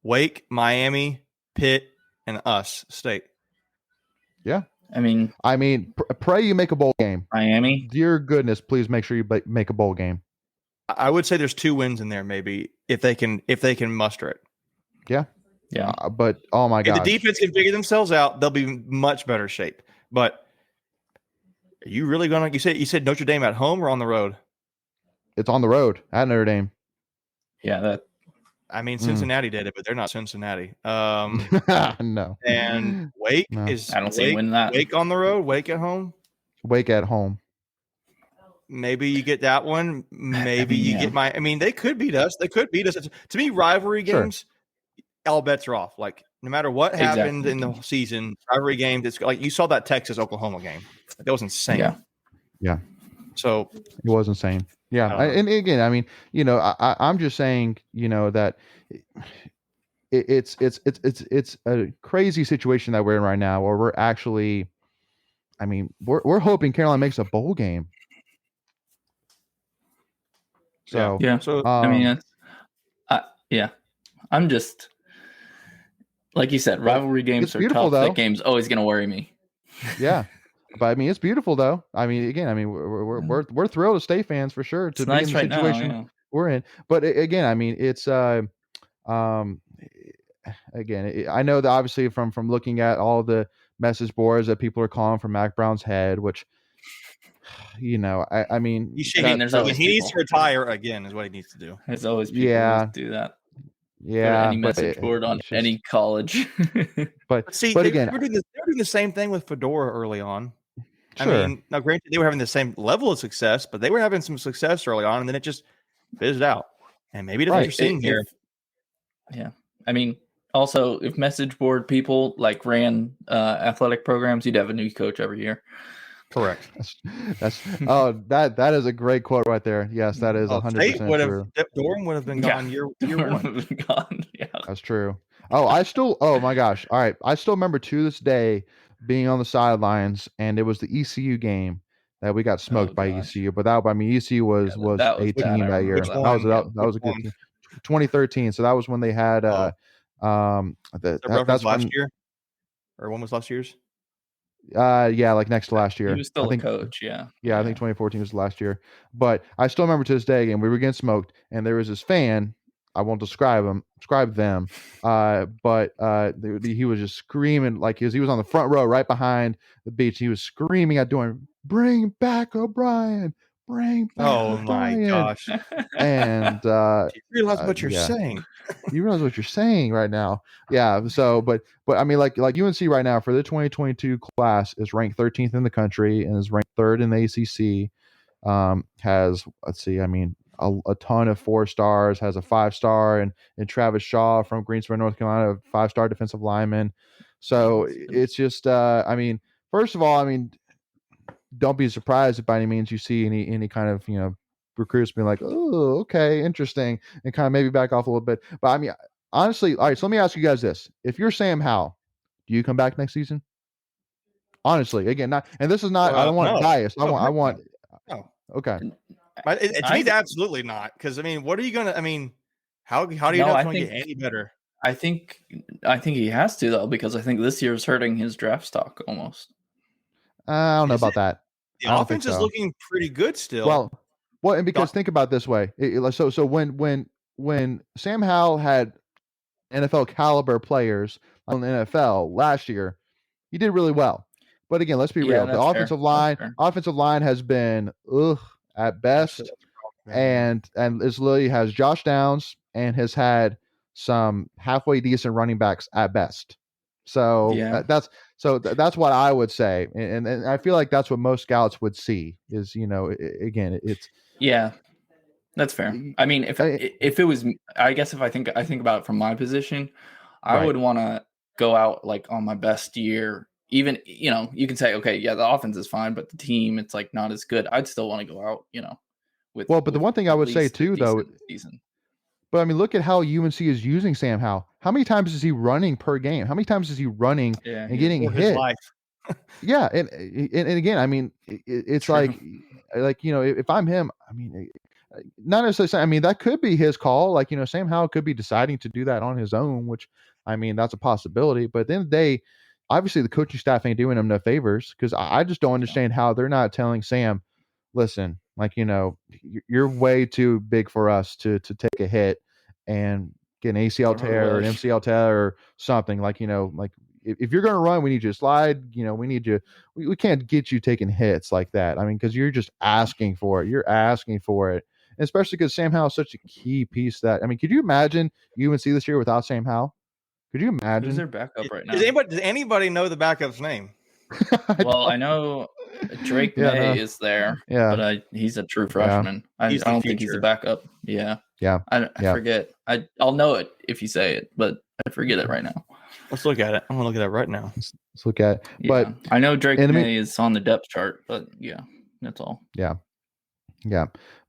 C: Wake, Miami, Pitt, and us, State.
A: Yeah.
B: I mean,
A: pray you make a bowl game.
B: Miami.
A: Dear goodness, please make sure you make a bowl game.
C: I would say there's 2 wins in there, maybe if they can muster it.
A: Yeah.
B: Yeah.
A: But oh my God,
C: if the defense can figure themselves out, they'll be in much better shape. But are you really gonna? You said Notre Dame at home or on the road?
A: It's on the road at Notre Dame.
B: Yeah,
C: Cincinnati did it, but they're not Cincinnati.
A: No.
C: And Wake is. I don't see winning that. Wake on the road. Wake at home.
A: Wake at home.
C: Maybe you get that one. Maybe you get my. I mean, they could beat us. To me, rivalry games, all bets are off. Like no matter what happened in the season, rivalry games. It's like you saw that Texas Oklahoma game. That was insane.
A: Yeah. So
C: it
A: was insane. Yeah, and again, I mean, I'm just saying, that it's a crazy situation that we're in right now, where we're actually, we're hoping Carolina makes a bowl game. So
B: I'm just like you said, rivalry games are tough. That game's always going to worry me.
A: Yeah. But it's beautiful though. We're thrilled as State fans for sure to be in the situation we're in. But again, it's again, I know that obviously from looking at all the message boards that people are calling for Mac Brown's head, which he needs
C: to retire again, is what he needs to do.
B: There's always people who do that.
A: Yeah,
B: any message board on any college.
A: but
C: see,
A: again,
C: they're doing the same thing with Fedora early on.
A: Sure.
C: Now granted, they were having the same level of success, but they were having some success early on, and then it just fizzed out. And maybe that's what you're seeing here.
B: Yeah, also, if message board people ran athletic programs, you'd have a new coach every year.
C: Correct.
A: That's that is a great quote right there. Yes, that is 100% true.
C: Durham would have been gone year one.
B: Yeah,
A: that's true. Oh my gosh. All right, I still remember to this day being on the sidelines, and it was the ECU game that we got smoked by ECU. But ECU was a team that year. That was a good team. 2013. So that was when they had that's
C: last year, or when was last year's?
A: Next to last year.
B: He was still a coach. Yeah,
A: I think 2014 was last year. But I still remember to this day, and we were getting smoked, and there was this fan. I won't describe them, but he was just screaming like he was on the front row right behind the beach. He was screaming at doing, "Bring back O'Brien! Bring back O'Brien!"
C: My gosh!
A: And
C: you realize what you're saying?
A: You realize what you're saying right now? Yeah. So, but like UNC right now for the 2022 class is ranked 13th in the country and is ranked 3rd in the ACC. has, let's see, I mean, a ton of 4 stars, has a 5-star, and Travis Shaw from Greensboro, North Carolina, a 5-star defensive lineman. So it's just, I mean, first of all, I mean, don't be surprised if by any means you see any kind of, recruits being like, oh, okay, interesting, and kind of maybe back off a little bit. But I mean, honestly, all right, so let me ask you guys this. If you're Sam Howell, do you come back next season? Honestly, again, not, and this is not, I don't want bias. I want,
C: no.
A: Okay.
C: To me, absolutely not. Because I mean, what are you gonna? I mean, how do you know it's going to get any better?
B: I think he has to though, because I think this year is hurting his draft stock almost.
A: I don't know about that.
C: The offense is looking pretty good still.
A: Well, and because think about it this way. So when Sam Howell had NFL caliber players on the NFL last year, he did really well. But again, let's be real. The offensive line has been at best, and this literally has Josh Downs and has had some halfway decent running backs at best. So that's what I would say, and I feel like that's what most scouts would see is, again, it's
B: that's fair. I mean, if it was, I guess if I think about it from my position, I would want to go out like on my best year. Even, you can say, okay, yeah, the offense is fine, but the team, it's like not as good. I'd still want to go out, with.
A: But the one thing I would say too, though, but I mean, look at how UNC is using Sam Howell. How many times is he running per game? How many times is he running and getting hit? Yeah, and again, I mean, it's true. like if I'm him, I mean, not necessarily. I mean, that could be his call. Like, Sam Howell could be deciding to do that on his own, which, I mean, that's a possibility. But at the end of the day, obviously the coaching staff ain't doing him no favors, because I just don't understand how they're not telling Sam, listen, like, you're way too big for us to take a hit and get an ACL tear or an MCL tear or something. Like, like if you're going to run, we need you to slide. We need you. We can't get you taking hits like that. I mean, because you're just asking for it. You're asking for it. And especially because Sam Howell is such a key piece that, I mean, could you imagine UNC this year without Sam Howell? Could you imagine?
B: Who's their backup right now?
C: Does anybody know the backup's name?
B: Well, I know Drake May is there, but he's a true freshman. I don't think he's a backup. I forget. I'll know it if you say it, but I forget it right now.
C: Let's look at it. I'm gonna look at it right now.
A: Let's look at it. But
B: I know Drake May is on the depth chart, but that's all.
A: Yeah.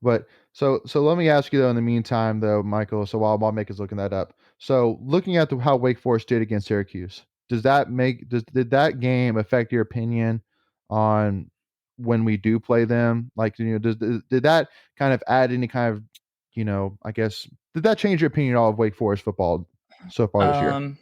A: But so let me ask you though, in the meantime though, Michael, so while Mike looking that up. So looking at how Wake Forest did against Syracuse, did that game affect your opinion on when we do play them? Like, did that kind of add any kind of, I guess, did that change your opinion at all of Wake Forest football so far this year?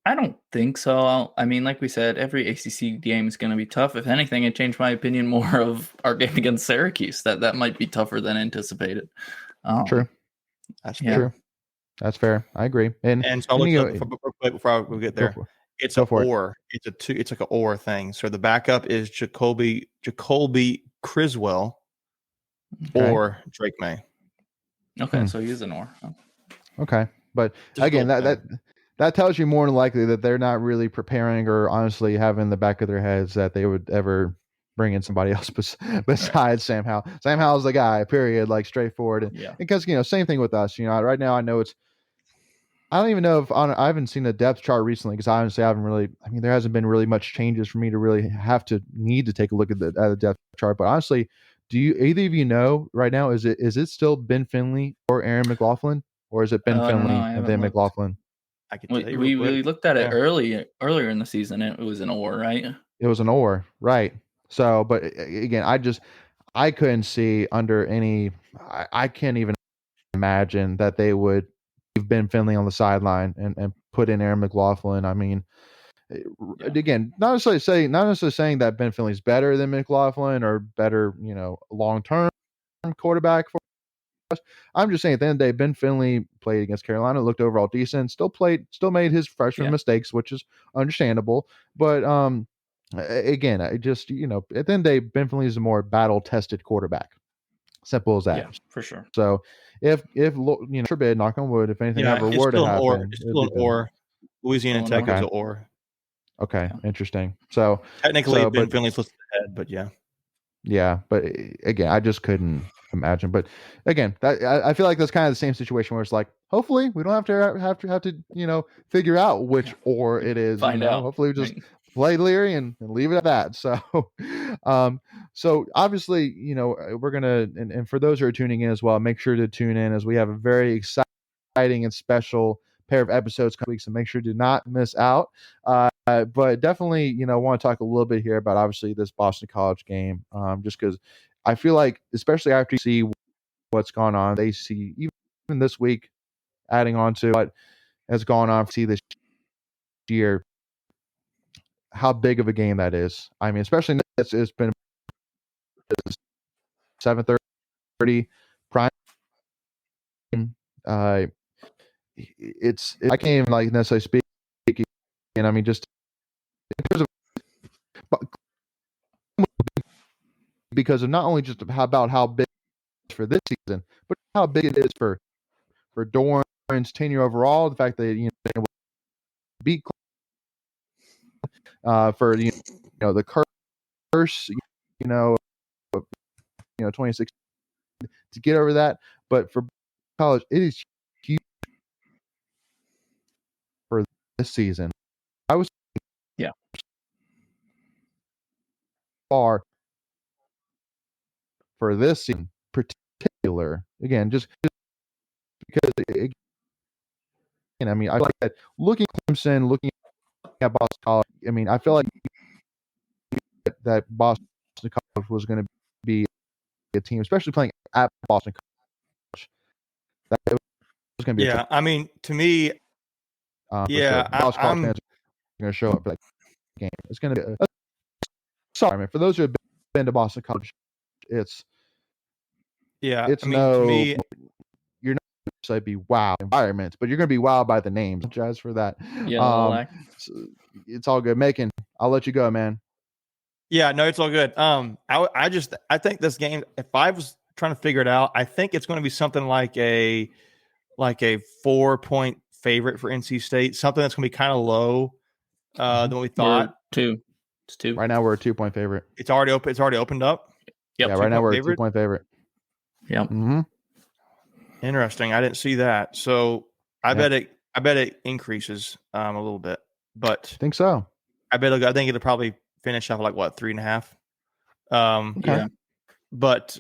B: I don't think so. I mean, like we said, every ACC game is going to be tough. If anything, it changed my opinion more of our game against Syracuse. That might be tougher than anticipated.
A: True. That's true. That's fair. I agree. And
C: so I'll look before we get there. It's an or. It's like an or thing. So the backup is Jacoby Criswell or Drake May.
B: Okay, so he's an or.
A: Okay, but again, that tells you more than likely that they're not really preparing or honestly having in the back of their heads that they would ever bring in somebody else besides Sam Howell. Sam Howell's the guy, period, like straightforward. And because, same thing with us. Right now I know I don't even know if I haven't seen a depth chart recently, because honestly I haven't really, I mean, there hasn't been really much changes for me to really need to take a look at the depth chart. But honestly, do either of you know right now, is it still Ben Finley or Aaron McLaughlin, or is it Ben Finley and then McLaughlin?
C: I can tell you
B: we looked at it earlier in the season. It was an or, right?
A: It was an or, right? So, but again, I couldn't see under any. I can't even imagine that they would leave Ben Finley on the sideline and put in Aaron McLaughlin. I mean, again, not necessarily saying that Ben Finley's better than McLaughlin or better, long term quarterback for. I'm just saying at the end of the day, Ben Finley played against Carolina, looked overall decent, still made his freshman mistakes, which is understandable. But again, I just, at the end of the day, Ben Finley is a more battle tested quarterback. Simple as that.
B: Yeah, for sure.
A: So if forbid, knock on wood, if anything ever were to happen,
C: it's still an or. Louisiana Tech is an or.
A: Okay, interesting. So
C: technically Ben Finley's listed ahead, but yeah.
A: Yeah, but again, I just couldn't imagine. But again, I feel like that's kind of the same situation where it's like, hopefully, we don't have to figure out which or it is.
B: Find out.
A: Hopefully, we just
B: Right.
A: play Leary and leave it at that. So, so obviously, we're gonna and for those who are tuning in as well, make sure to tune in as we have a very exciting and special pair of episodes coming week, so make sure to not miss out. But definitely, want to talk a little bit here about obviously this Boston College game, just because I feel like, especially after you see what's gone on, they see even this week, adding on to what has gone on, see this year, how big of a game that is. I mean, especially it's been 7:30 prime. Uh, I can't even like necessarily speak, and I mean just in terms of, because of not only just about how big it is for this season, but how big it is for Doran's tenure overall. The fact that they able to beat for the curse, 26 to get over that, but for college it is huge for this season. I was far for this season particular, again, just because I mean, I feel like that looking at Clemson, looking at Boston College, I mean, I feel like that Boston College was going to be a team, especially playing at Boston College, that it was going to be a tough,
C: I mean, to me,
A: for sure. Boston College fans are going to show up for that game. It's going to be sorry, I mean, for those who have been to Boston College, it's
C: I mean, to me,
A: you're not going to be wow environments, but you're going to be wowed by the names. Apologize for that.
B: Yeah,
A: it's all good. Macon, I'll let you go, man.
C: Yeah, no, it's all good. I think this game, if I was trying to figure it out, I think it's going to be something like a 4-point favorite for NC State, something that's going to be kind of low than what we thought.
B: It's 2.
A: Right now we're a 2-point favorite.
C: It's already open. It's already opened up.
B: Yep.
A: Yeah, right now we're a 2-point favorite.
B: Yep.
A: Mm-hmm.
C: Interesting. I didn't see that. So I bet it increases a little bit, but
A: I think so.
C: I think it'll probably finish off like 3.5.
B: Okay. Yeah.
C: But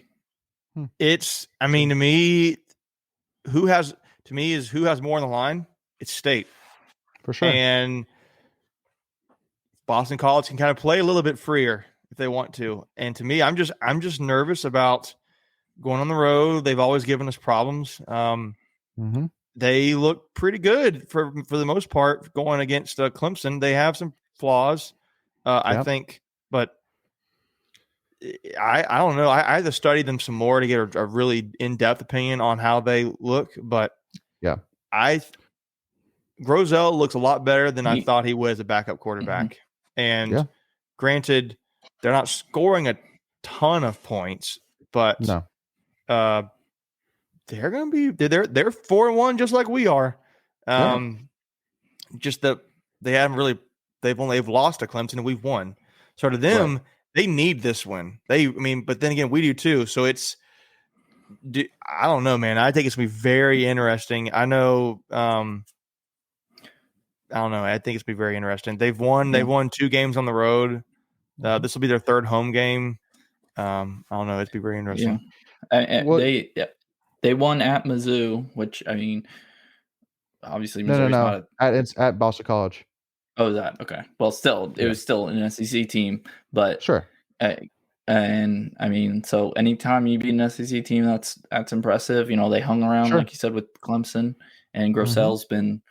C: it's, I mean, to me, who has more on the line? It's State.
A: For sure.
C: And Boston College can kind of play a little bit freer if they want to. And to me, I'm just nervous about going on the road. They've always given us problems. They look pretty good for the most part going against Clemson. They have some flaws, I think, but I don't know. I had to study them some more to get a really in-depth opinion on how they look. But Grosel looks a lot better than I thought he would as a backup quarterback. And granted, they're not scoring a ton of points, but they're going to be they're 4-1 just like we are. Just that they haven't really they've lost to Clemson and we've won. So to them, they need this win. But then again, we do too. So I don't know, man. I think it's going to be very interesting. I know. I don't know. I think it's going to be very interesting. They've won 2 games on the road. This will be their 3rd home game. I don't know. It'd be very interesting.
B: Yeah. They won at Mizzou, which, I mean, obviously Missouri's not
A: it's at Boston College.
B: Oh, is that okay? Well, still, it was still an SEC team, but
A: sure.
B: And I mean, so anytime you beat an SEC team, that's impressive. They hung around like you said with Clemson, and Grosel's been.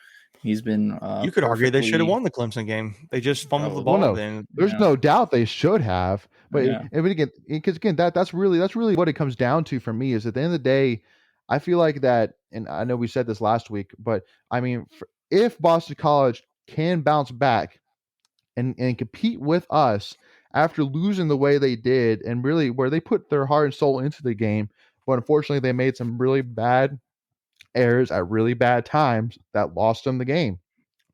B: He's been.
C: You could argue they should have won the Clemson game. They just fumbled the ball.
A: There's no doubt they should have. But again, that's really what it comes down to for me. Is at the end of the day, I feel like that, and I know we said this last week, but I mean, if Boston College can bounce back and compete with us after losing the way they did, and really where they put their heart and soul into the game, but unfortunately they made some really bad errors at really bad times that lost them the game.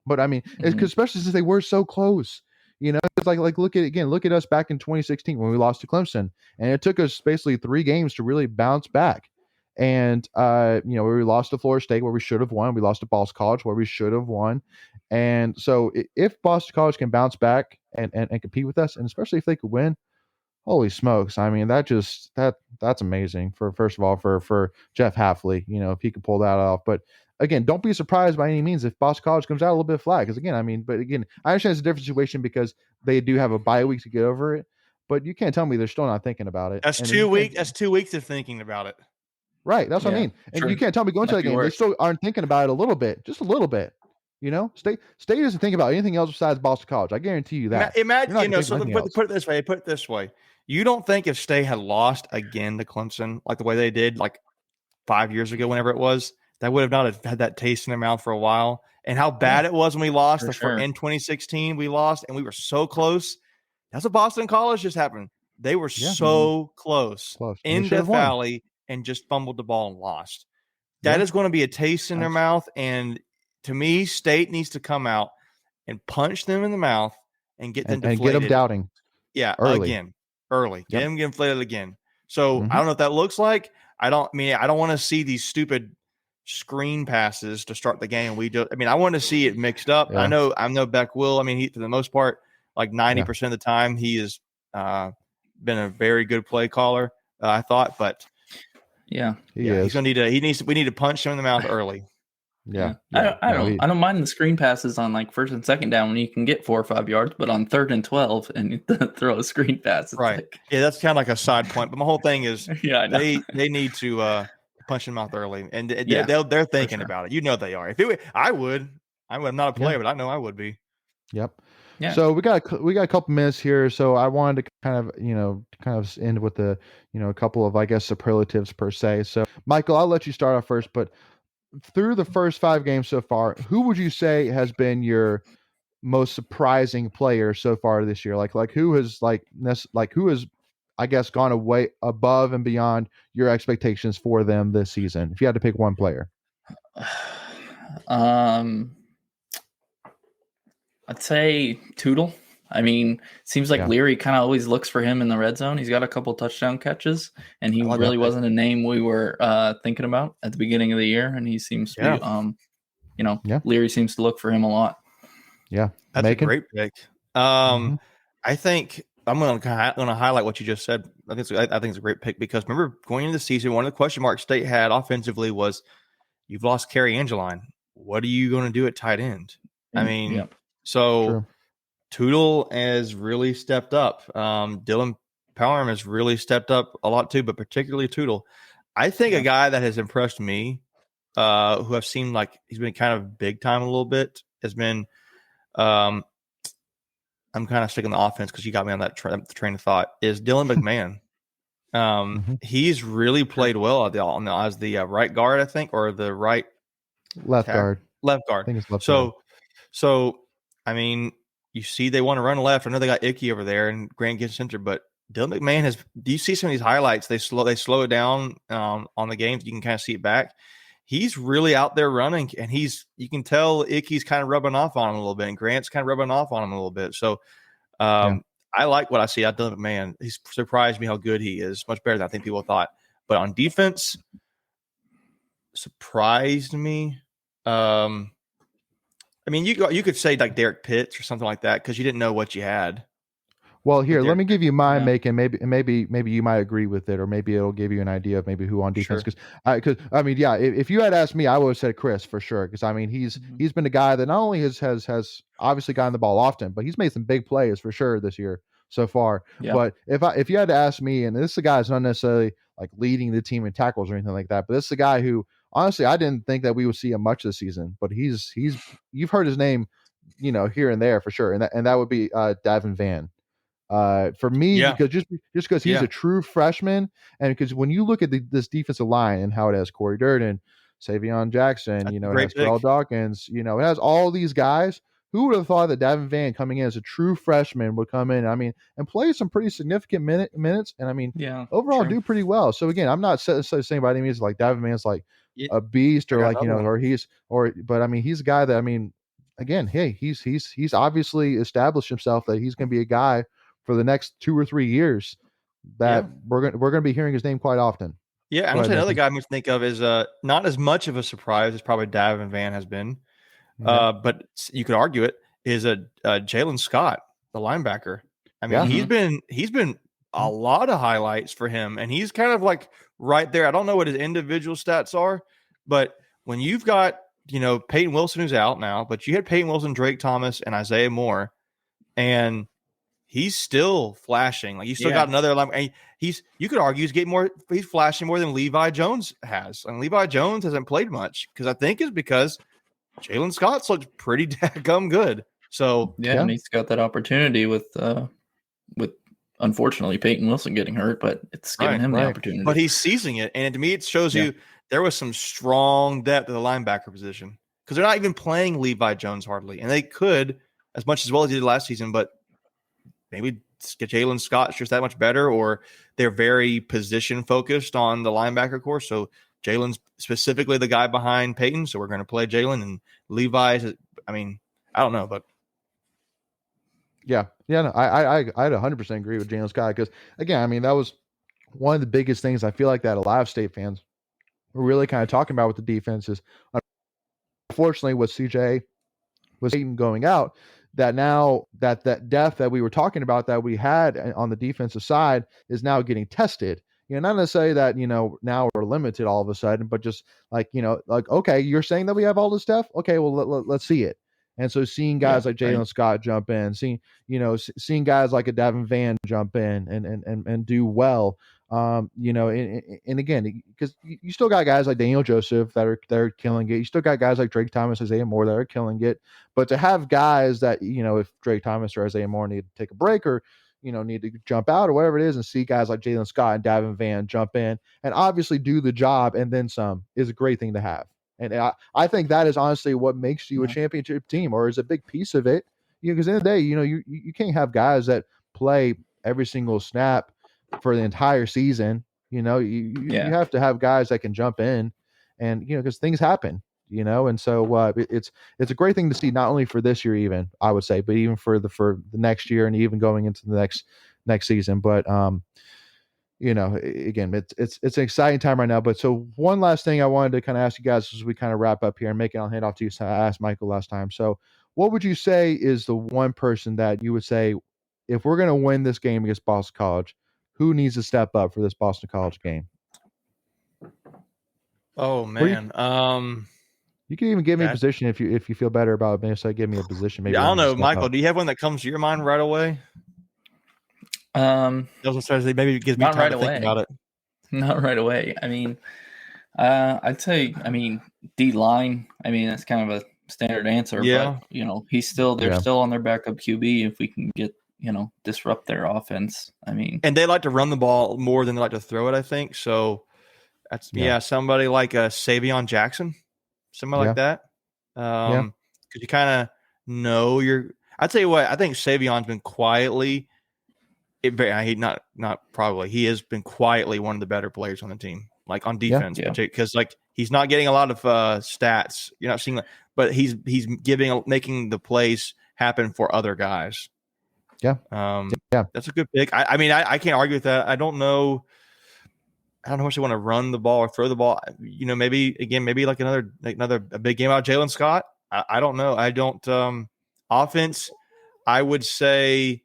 A: But I mean, especially since they were so close, It's like look at us back in 2016 when we lost to Clemson, and it took us basically 3 games to really bounce back. And we lost to Florida State where we should have won. We lost to Boston College where we should have won. And so if Boston College can bounce back and compete with us, and especially if they could win, holy smokes! I mean, that's amazing for first of all for Jeff Hafley, if he could pull that off. But again, don't be surprised by any means if Boston College comes out a little bit flat. Because again, I understand it's a different situation because they do have a bye week to get over it. But you can't tell me they're still not thinking about it.
C: That's 2 weeks. That's 2 weeks of thinking about it.
A: Right. That's what I mean. And you can't tell me going to that game, they still aren't thinking about it a little bit, just a little bit. State doesn't think about anything else besides Boston College. I guarantee you that.
C: Imagine, so put it this way. You don't think if State had lost again to Clemson, like the way they did like 5 years ago, whenever it was, that would have not had that taste in their mouth for a while. And how bad it was when we lost in 2016, we lost and we were so close. That's what Boston College just happened. They were so close in Death Valley and just fumbled the ball and lost. That is going to be a taste in their mouth. And to me, State needs to come out and punch them in the mouth and get them deflated.
A: And get them doubting.
C: Yeah, early. Get them inflated again. So I don't know what that looks like. I don't want to see these stupid screen passes to start the game. I want to see it mixed up. Yeah. I know Beck will. He, for the most part, like 90% of the time, he has been a very good play caller, I thought. But
B: yeah,
C: he's gonna we need to punch him in the mouth early.
A: Yeah.
B: I don't mind the screen passes on like first and second down when you can get 4 or 5 yards, but on 3rd and 12 and you throw a screen pass.
C: Right. That's kind of like a side point. But my whole thing is they need to punch him out early, and they're thinking about it. They are. I'm not a player, but I know I would be.
A: Yep.
B: Yeah.
A: So we got a couple minutes here. So I wanted to kind of end with a couple of, I guess, superlatives per se. So Michael, I'll let you start off first, but through the first 5 games so far, who would you say has been your most surprising player so far this year? Like who has I guess gone away above and beyond your expectations for them this season? If you had to pick one player.
B: I'd say Tootle. Seems like Leary kind of always looks for him in the red zone. He's got a couple touchdown catches, and he really wasn't a name we were thinking about at the beginning of the year. And he seems to be, Leary seems to look for him a lot.
A: Yeah,
C: that's a great pick. I think I'm going to highlight what you just said. I think it's a great pick because remember going into the season, one of the question marks State had offensively was you've lost Kerry Angeline. What are you going to do at tight end? So. True. Tootle has really stepped up. Dylan Palmer has really stepped up a lot too, but particularly Tootle. I think a guy that has impressed me, who I've seen like he's been kind of big time a little bit, has been. I'm kind of sticking the offense because you got me on that train of thought. Is Dylan McMahon? He's really played well as the right guard, I think, or the
A: left guard.
C: Left guard.
A: I think it's left guard.
C: So you see they want to run left. I know they got Icky over there and Grant gets center, but Dylan McMahon do you see some of these highlights? They slow it down on the games. You can kind of see it back. He's really out there running, and you can tell Icky's kind of rubbing off on him a little bit, and Grant's kind of rubbing off on him a little bit. So I like what I see out of Dylan McMahon. He's surprised me how good he is, much better than I think people thought. But on defense, surprised me. You could say like Derek Pitts or something like that because you didn't know what you had.
A: Well, here, let me give you mine, and maybe you might agree with it, or maybe it'll give you an idea of maybe who on defense. Because if you had asked me, I would have said Chris for sure. Because he's been a guy that not only has obviously gotten the ball often, but he's made some big plays for sure this year so far. Yeah. But if you had to ask me, and this is a guy who's not necessarily like leading the team in tackles or anything like that, but this is a guy who honestly I didn't think that we would see him much this season. But he's you've heard his name, here and there for sure, and that would be Davin Van. For me, because because he's a true freshman, and because when you look at this defensive line and how it has Corey Durden, Savion Jackson, it has Terrell Dawkins, it has all these guys. Who would have thought that Davin Van coming in as a true freshman would come in, and play some pretty significant minutes, and overall do pretty well. So again, I'm not saying by any means like Davin Van's like a beast or but he's a guy that again, hey, he's obviously established himself that he's going to be a guy for the next 2 or 3 years that we're going to be hearing his name quite often.
C: Yeah, I'm going to say another guy I'm going to think of is not as much of a surprise as probably Davin Van has been, but you could argue it is Jalen Scott, the linebacker. I mean, he's been a lot of highlights for him, and he's kind of like right there. I don't know what his individual stats are, but when you've got, Peyton Wilson who's out now, but you had Peyton Wilson, Drake Thomas, and Isaiah Moore, and he's still flashing. Like, you still got another line. You could argue he's flashing more than Levi Jones has. And Levi Jones hasn't played much because Jalen Scott's looked pretty daggum good. So
B: and he's got that opportunity with unfortunately Peyton Wilson getting hurt, but it's giving him the opportunity.
C: But he's seizing it, and to me, it shows you there was some strong depth at the linebacker position because they're not even playing Levi Jones hardly, and they could as much as well as they did last season, but maybe Jalen Scott's just that much better, or they're very position focused on the linebacker course. So Jalen's specifically the guy behind Peyton, so we're going to play Jalen, and Levi's. I mean, I don't know, but
A: no, I'd 100% agree with Jalen Scott because, again, I mean, that was one of the biggest things I feel like that Ohio State fans were really kind of talking about with the defense is, unfortunately, with CJ was Peyton going out, that now that depth that we were talking about that we had on the defensive side is now getting tested. Not necessarily that, now we're limited all of a sudden, but just like, okay, you're saying that we have all this stuff. Okay, well, let's see it. And so seeing guys like Jalen Scott jump in, seeing guys like a Davin Van jump in and do well, and again, because you still got guys like Daniel Joseph that are killing it. You still got guys like Drake Thomas, Isaiah Moore that are killing it. But to have guys that, if Drake Thomas or Isaiah Moore need to take a break or, need to jump out or whatever it is, and see guys like Jalen Scott and Davin Van jump in and obviously do the job and then some is a great thing to have. And I think that is honestly what makes you a championship team, or is a big piece of it. Because in the day, you can't have guys that play every single snap for the entire season. You have to have guys that can jump in, and because things happen. And so it's a great thing to see, not only for this year, even I would say, but even for the next year and even going into the next season. But again, it's an exciting time right now. But so one last thing I wanted to kind of ask you guys as we kind of wrap up here and make it, I'll hand off to you. So I asked Michael last time. So what would you say is the one person that you would say, if we're going to win this game against Boston College, who needs to step up for this Boston College game?
C: Oh man.
A: You can even give me a position if you feel better about it. Maybe so give me a position. Maybe
C: I don't know, Michael. Do you have one that comes to your mind right away? Maybe it gives me time to think about it.
B: Not right away. I mean, I'd say, D line. That's kind of a standard answer.
C: Yeah.
B: But they're still on their backup QB. If we can get disrupt their offense.
C: And they like to run the ball more than they like to throw it, I think. So that's somebody like Savion Jackson, somebody like that. Because you kind of know I'd tell you what, I think Savion's been quietly. He has been quietly one of the better players on the team, like on defense, because like he's not getting a lot of stats. You're not seeing that, but he's making the plays happen for other guys.
A: Yeah.
C: That's a good pick. I can't argue with that. I don't know how much they want to run the ball or throw the ball. Maybe like another big game out of Jalen Scott. I don't know. I don't offense. I would say,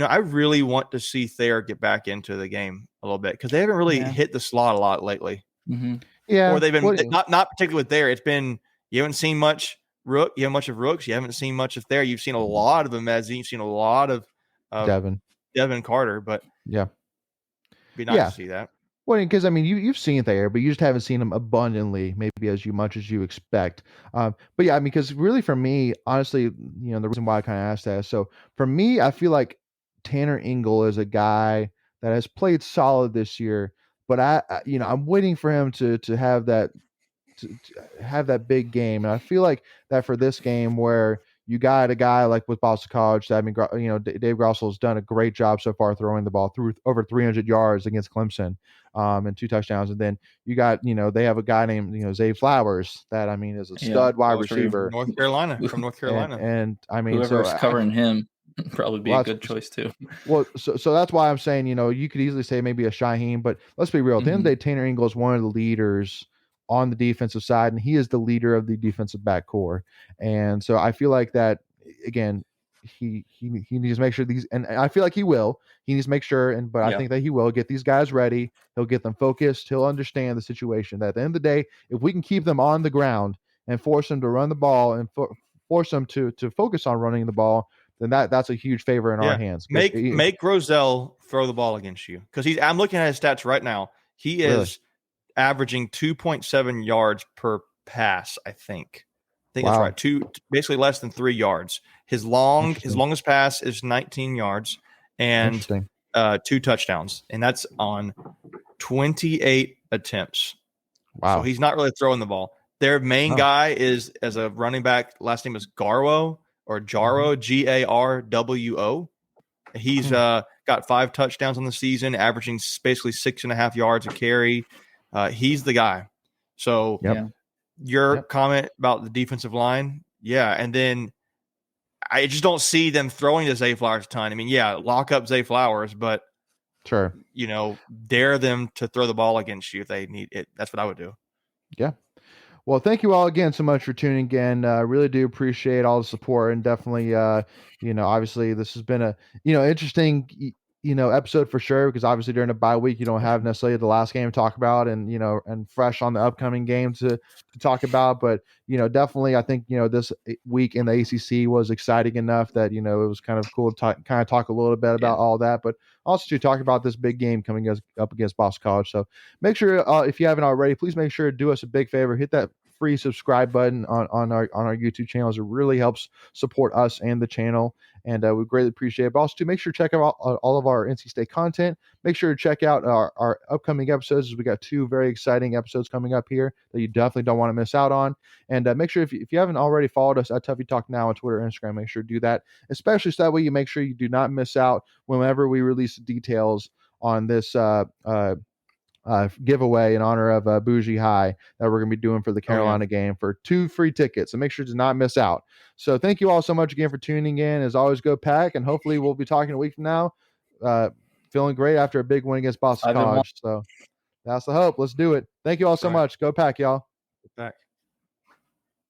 C: I really want to see Thayer get back into the game a little bit because they haven't really hit the slot a lot lately.
B: Mm-hmm.
C: Yeah. Or they've been not particularly with Thayer. It's been, you haven't seen much Rook. You have much of Rooks. You haven't seen much of Thayer. You've seen a lot of Mezzi. You've seen a lot of Devin Carter, but
A: it'd
C: be nice to see that.
A: Well, because you've seen Thayer, but you just haven't seen him abundantly, maybe much as you expect. But yeah, because really for me, honestly, the reason why I kind of asked that. So for me, I feel like Tanner Engel is a guy that has played solid this year, but I'm waiting for him to have that big game, and I feel like that for this game where you got a guy like with Boston College. That, I mean, Dave Grossel's done a great job so far throwing the ball through over 300 yards against Clemson, and 2 touchdowns. And then you got, they have a guy named, Zay Flowers that, I mean, is a stud wide receiver.
C: From North Carolina.
A: And I mean,
B: whoever's covering him probably be a good choice too.
A: Well, so that's why I'm saying, you could easily say maybe a Shaheem, but let's be real. At the end of the day, Tanner Ingle is one of the leaders on the defensive side, and he is the leader of the defensive back core. And so I feel like that, again, he needs to make sure these, and I feel like he needs to make sure, but I think that he will get these guys ready. He'll get them focused. He'll understand the situation that at the end of the day, if we can keep them on the ground and force them to run the ball and force them to focus on running the ball, then that's a huge favor in our hands.
C: Make Roselle throw the ball against you, because I'm looking at his stats right now. He is averaging 2.7 yards per pass. I think that's right. Basically less than 3 yards. His longest pass is 19 yards and 2 touchdowns, and that's on 28 attempts.
A: Wow.
C: So he's not really throwing the ball. Their main guy is, as a running back, last name is Garwo. Or Jarwo, Garwo. He's got 5 touchdowns on the season, averaging basically 6.5 yards a carry. He's the guy. So your comment about the defensive line, and then I just don't see them throwing to Zay Flowers a ton. I mean, lock up Zay Flowers, but
A: sure,
C: dare them to throw the ball against you if they need it. That's what I would do. Yeah.
A: Well, thank you all again so much for tuning in. Really do appreciate all the support, and definitely, obviously this has been a, interesting, episode for sure, because obviously during a bye week, you don't have necessarily the last game to talk about and, and fresh on the upcoming game to talk about. But, definitely, I think, this week in the ACC was exciting enough that, it was kind of cool to kind of talk a little bit about all that, but also to talk about this big game coming up against Boston College. So make sure, if you haven't already, please make sure to do us a big favor, hit that free subscribe button on our YouTube channels. It really helps support us and the channel, and we greatly appreciate it. But also to make sure to check out all of our NC State content. Make sure to check out our upcoming episodes, as we got 2 very exciting episodes coming up here that you definitely don't want to miss out on. And make sure, if you haven't already followed us at Tuffy Talk Now on Twitter and Instagram, make sure to do that, especially so that way you make sure you do not miss out whenever we release the details on this giveaway in honor of Bougie High that we're going to be doing for the Carolina game for 2 free tickets. So make sure to not miss out. So thank you all so much again for tuning in. As always, go Pack, and hopefully we'll be talking a week from now, feeling great after a big win against Boston College. So that's the hope. Let's do it. Thank you all so much. Go Pack, y'all.
C: Go Pack.